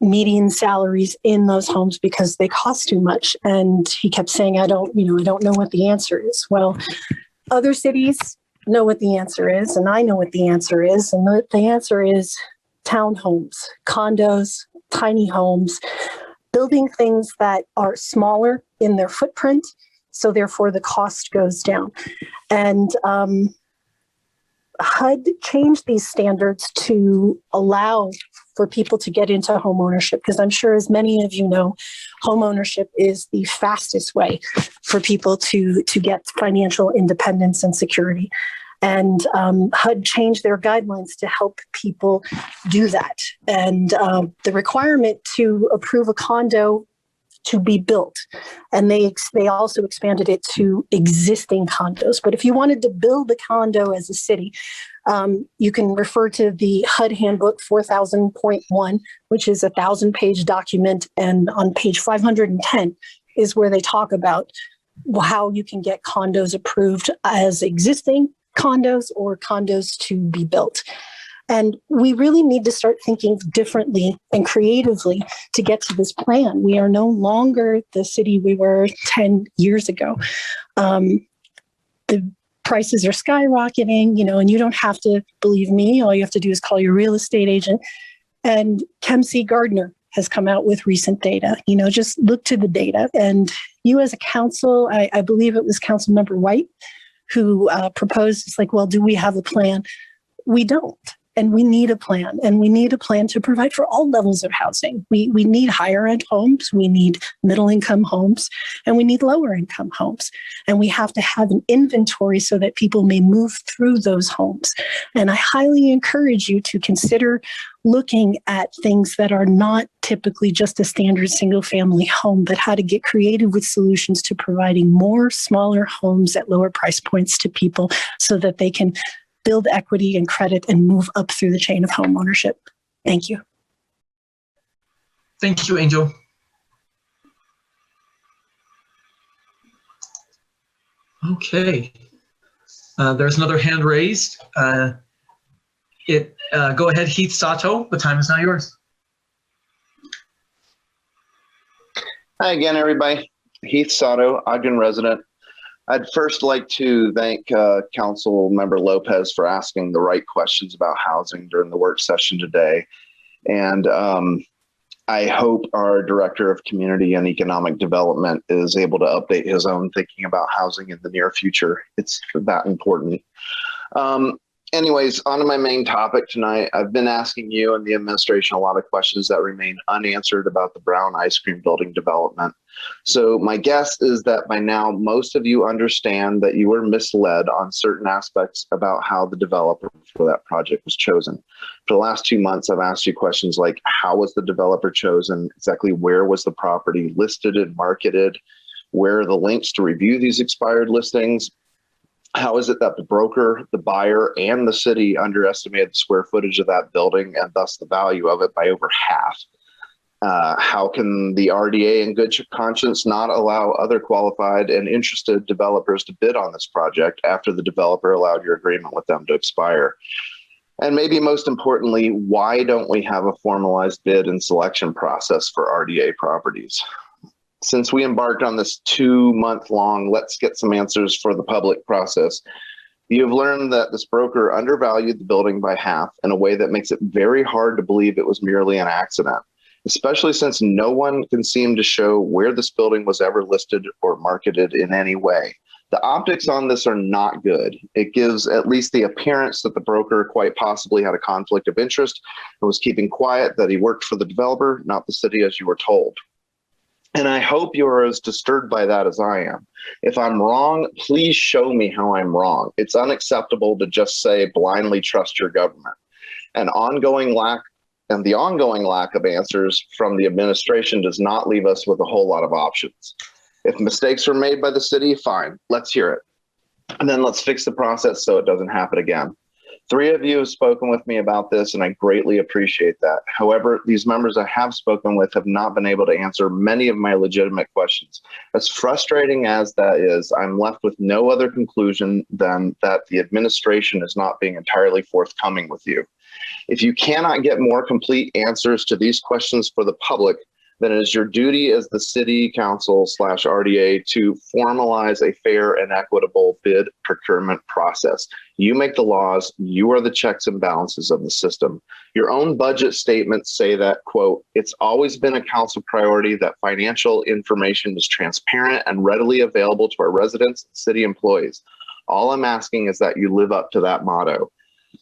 median salaries in those homes because they cost too much. And he kept saying, I don't know what the answer is. Well, other cities know what the answer is, and I know what the answer is. And the answer is townhomes, condos, tiny homes, building things that are smaller in their footprint So therefore the cost goes down. And HUD changed these standards to allow for people to get into home ownership, because I'm sure, as many of you know, home ownership is the fastest way for people to get financial independence and security. And HUD changed their guidelines to help people do that. And the requirement to approve a condo to be built, and they also expanded it to existing condos. But if you wanted to build a condo as a city, you can refer to the HUD Handbook 4000.1, which is a 1,000-page document, and on page 510 is where they talk about how you can get condos approved as existing condos or condos to be built. And we really need to start thinking differently and creatively to get to this plan. We are no longer the city we were 10 years ago. The prices are skyrocketing, and you don't have to believe me. All you have to do is call your real estate agent. And Kemsey Gardner has come out with recent data. Just look to the data. And you as a council, I believe it was Councilmember White who proposed, it's like, well, do we have a plan? We don't. And we need a plan, and we need a plan to provide for all levels of housing. We need higher end homes, we need middle income homes, and we need lower income homes. And we have to have an inventory so that people may move through those homes. And I highly encourage you to consider looking at things that are not typically just a standard single family home, but how to get creative with solutions to providing more smaller homes at lower price points to people so that they can build equity and credit and move up through the chain of home ownership. Thank you. Thank you, Angel. Okay. There's another hand raised. Go ahead, Heath Sato. The time is now yours. Hi again, everybody. Heath Sato, Ogden resident. I'd first like to thank Council Member Lopez for asking the right questions about housing during the work session today. And I hope our Director of Community and Economic Development is able to update his own thinking about housing in the near future. It's that important. Anyways, on to my main topic tonight. I've been asking you and the administration a lot of questions that remain unanswered about the Brown Ice Cream Building development. So my guess is that by now, most of you understand that you were misled on certain aspects about how the developer for that project was chosen. For the last 2 months, I've asked you questions like, how was the developer chosen? Exactly where was the property listed and marketed? Where are the links to review these expired listings? How is it that the broker, the buyer, and the city underestimated the square footage of that building and thus the value of it by over half? How can the RDA in good conscience not allow other qualified and interested developers to bid on this project after the developer allowed your agreement with them to expire? And maybe most importantly, why don't we have a formalized bid and selection process for RDA properties? Since we embarked on this 2-month-long let's get some answers for the public process, you have learned that this broker undervalued the building by half in a way that makes it very hard to believe it was merely an accident, especially since no one can seem to show where this building was ever listed or marketed in any way. The optics on this are not good. It gives at least the appearance that the broker quite possibly had a conflict of interest and was keeping quiet that he worked for the developer, not the city as you were told. And I hope you're as disturbed by that as I am. If I'm wrong, please show me how I'm wrong. It's unacceptable to just say blindly trust your government. The ongoing lack of answers from the administration does not leave us with a whole lot of options. If mistakes were made by the city, fine, let's hear it. And then let's fix the process so it doesn't happen again. 3 of you have spoken with me about this, and I greatly appreciate that. However, these members I have spoken with have not been able to answer many of my legitimate questions. As frustrating as that is, I'm left with no other conclusion than that the administration is not being entirely forthcoming with you. If you cannot get more complete answers to these questions for the public, then it is your duty as the city council / RDA to formalize a fair and equitable bid procurement process. You make the laws, you are the checks and balances of the system. Your own budget statements say that, quote, it's always been a council priority that financial information is transparent and readily available to our residents and city employees. All I'm asking is that you live up to that motto.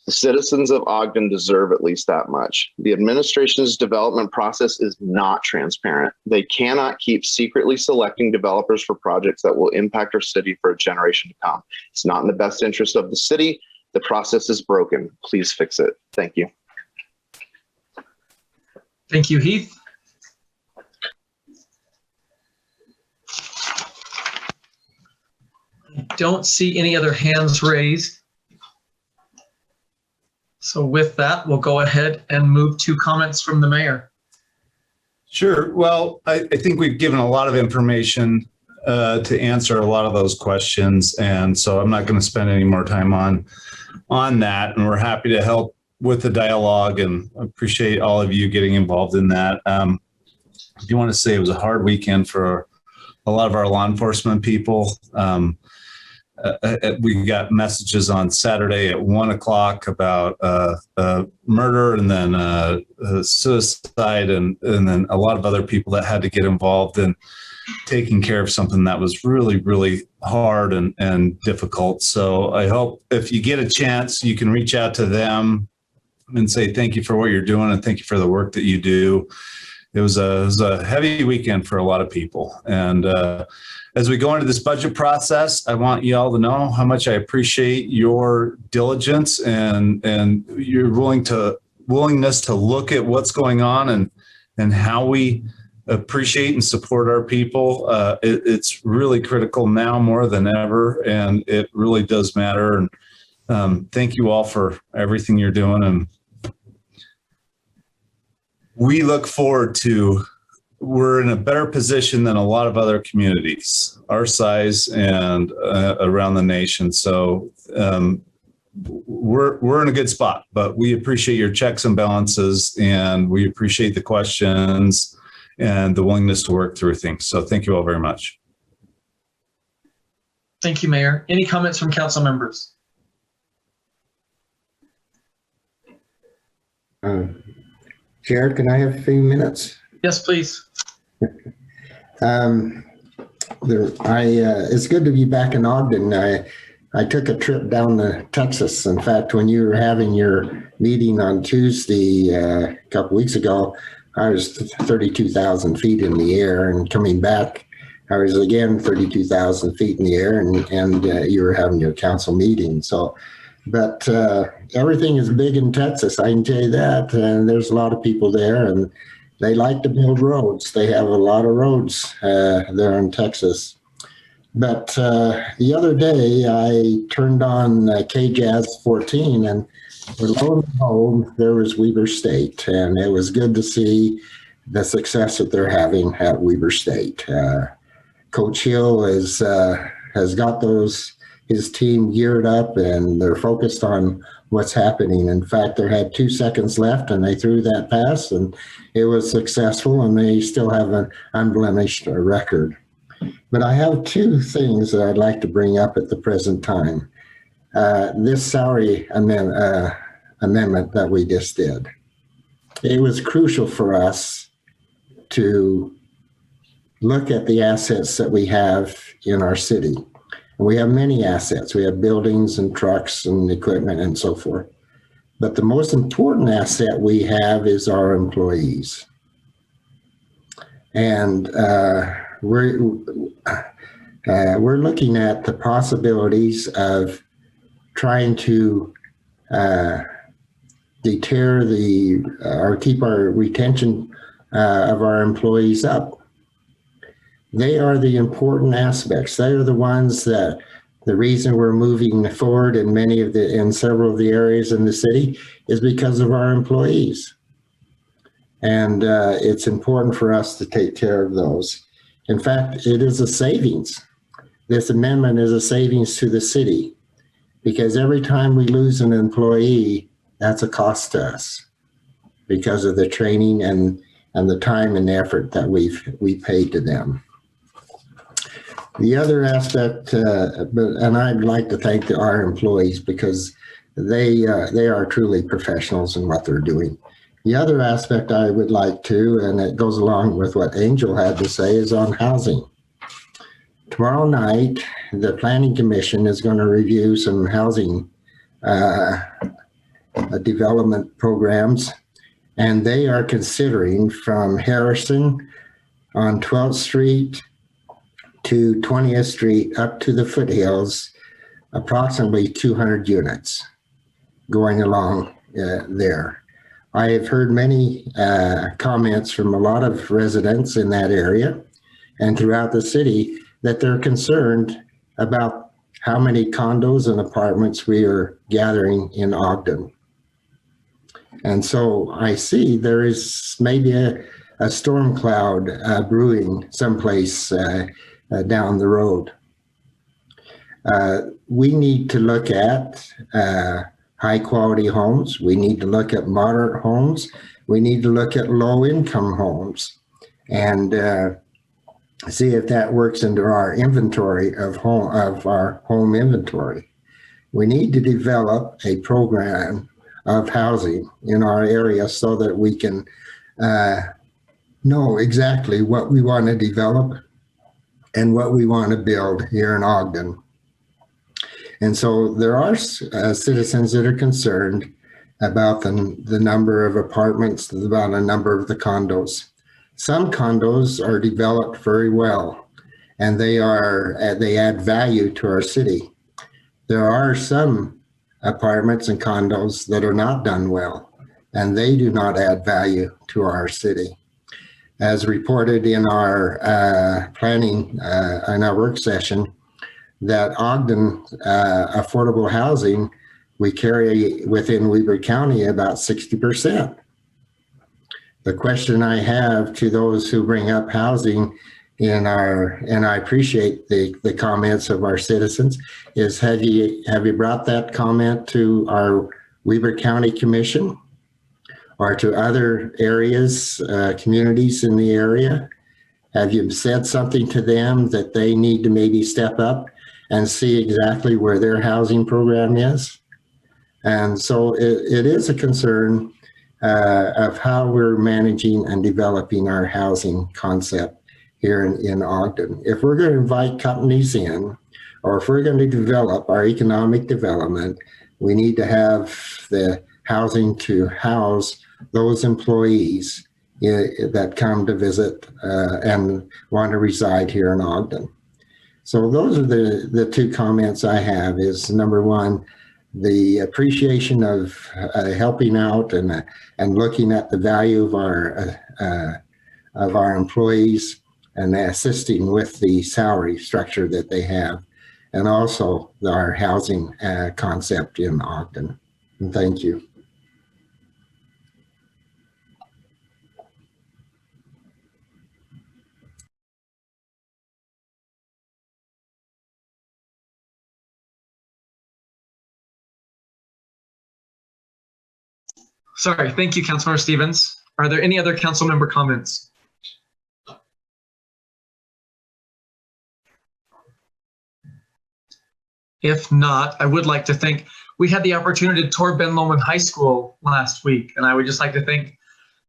The citizens of Ogden deserve at least that much. The administration's development process is not transparent. They cannot keep secretly selecting developers for projects that will impact our city for a generation to come. It's not in the best interest of the city. The process is broken. Please fix it. Thank you. Thank you, Heath. I don't see any other hands raised. So with that, we'll go ahead and move to comments from the mayor. Sure. Well, I think we've given a lot of information to answer a lot of those questions. And so I'm not going to spend any more time on that. And we're happy to help with the dialogue and appreciate all of you getting involved in that. I do want to say it was a hard weekend for a lot of our law enforcement people. We got messages on Saturday at 1 o'clock about murder and then suicide and then a lot of other people that had to get involved in taking care of something that was really, really hard and difficult. So I hope if you get a chance, you can reach out to them and say thank you for what you're doing and thank you for the work that you do. It was a heavy weekend for a lot of people. And as we go into this budget process, I want you all to know how much I appreciate your diligence and your willingness to look at what's going on and how we appreciate and support our people. It's really critical now more than ever, and it really does matter. And thank you all for everything you're doing. And we look forward to, we're in a better position than a lot of other communities our size and around the nation. So we're in a good spot, but we appreciate your checks and balances, and we appreciate the questions and the willingness to work through things. So thank you all very much. Thank you, Mayor. Any comments from council members? Jared, can I have a few minutes? Yes, please. It's good to be back in Ogden. I took a trip down to Texas. In fact, when you were having your meeting on Tuesday a couple weeks ago, I was 32,000 feet in the air, and coming back, I was again 32,000 feet in the air, and you were having your council meeting. So, but everything is big in Texas, I can tell you that. And there's a lot of people there, and they like to build roads. They have a lot of roads there in Texas. But the other day, I turned on KJAZ 14, and lo and behold, there was Weber State. And it was good to see the success that they're having at Weber State. Coach Hill has got his team geared up, and they're focused on what's happening. In fact, they had 2 seconds left, and they threw that pass, and it was successful, and they still have an unblemished record. But I have 2 things that I'd like to bring up at the present time. This salary amendment that we just did, it was crucial for us to look at the assets that we have in our city. And we have many assets. We have buildings and trucks and equipment and so forth. But the most important asset we have is our employees. And we're looking at the possibilities of trying to deter or keep our retention of our employees up. They are the important aspects. They are the ones that the reason we're moving forward in several of the areas in the city is because of our employees. And it's important for us to take care of those. In fact, it is a savings. This amendment is a savings to the city, because every time we lose an employee, that's a cost to us because of the training and and the time and effort that we paid to them. The other aspect, and I'd like to thank our employees because they are truly professionals in what they're doing. The other aspect I would like to, and it goes along with what Angel had to say, is on housing. Tomorrow night, the Planning Commission is going to review some housing development programs, and they are considering from Harrison on 12th Street to 20th Street up to the foothills, approximately 200 units going along there. I have heard many comments from a lot of residents in that area and throughout the city that they're concerned about how many condos and apartments we are gathering in Ogden. And so I see there is maybe a storm cloud brewing someplace down the road. We need to look at high quality homes. We need to look at moderate homes. We need to look at low income homes and see if that works into our inventory of our home inventory. We need to develop a program of housing in our area so that we can know exactly what we want to develop and what we want to build here in Ogden. And so there are citizens that are concerned about the number of apartments, about a number of the condos. Some condos are developed very well, and they add value to our city. There are some apartments and condos that are not done well, and they do not add value to our city. As reported in our planning, in our work session, that Ogden affordable housing, we carry within Weber County about 60%. The question I have to those who bring up housing and I appreciate the comments of our citizens, is have you brought that comment to our Weber County Commission or to other areas, communities in the area? Have you said something to them that they need to maybe step up and see exactly where their housing program is? And so it is a concern of how we're managing and developing our housing concept here in Ogden. If we're going to invite companies in, or if we're going to develop our economic development, we need to have the housing to house those employees that come to visit and want to reside here in Ogden. So those are the two comments I have. Is number one, the appreciation of helping out and looking at the value of our employees and assisting with the salary structure that they have, and also our housing concept in Ogden. And thank you. Sorry, thank you, Councilmember Stevens. Are there any other council member comments? If not, I would like to thank, we had the opportunity to tour Ben Lomond High School last week, and I would just like to thank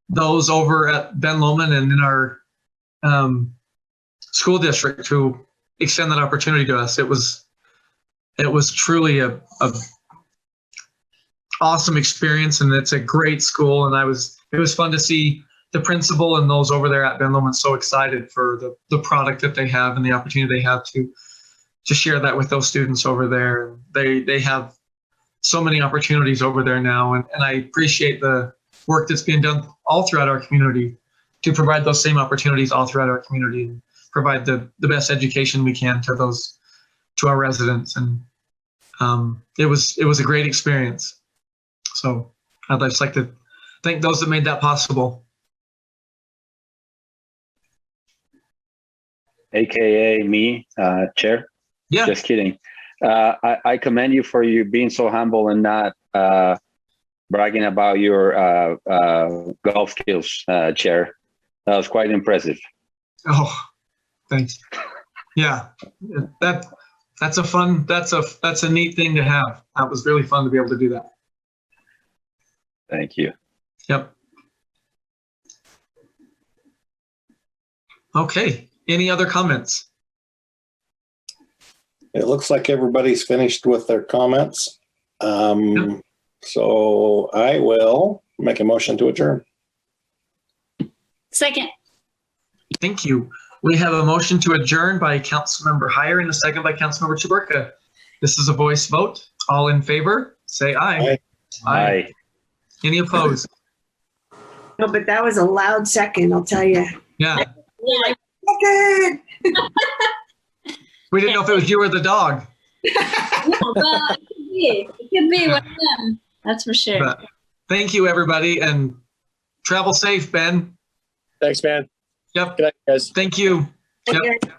those over at Ben Lomond and in our school district who extend that opportunity to us. It was truly a awesome experience, and it's a great school, and it was fun to see the principal and those over there at Ben Lomond so excited for the product that they have and the opportunity they have to share that with those students over there. They have so many opportunities over there now, and I appreciate the work that's being done all throughout our community to provide those same opportunities all throughout our community and provide the best education we can to our residents. And it was a great experience. So I'd just like to thank those that made that possible. AKA me, Chair. Yeah. Just kidding. I commend you for you being so humble and not bragging about your golf skills, Chair. That was quite impressive. Oh, thanks. Yeah, that's a neat thing to have. That was really fun to be able to do that. Thank you. Yep. Okay. Any other comments? It looks like everybody's finished with their comments. So I will make a motion to adjourn. Second. Thank you. We have a motion to adjourn by Councilmember Heyer and a second by Councilmember Chaburka. This is a voice vote. All in favor, say aye. Aye. Any opposed? No, but that was a loud second, I'll tell you. Yeah. Yeah. Second. We didn't know if it was you or the dog. No, well, it could be one of them. That's for sure. But thank you, everybody, and travel safe, Ben. Thanks, man. Yep. Good night, guys. Thank you. Take Yep. care.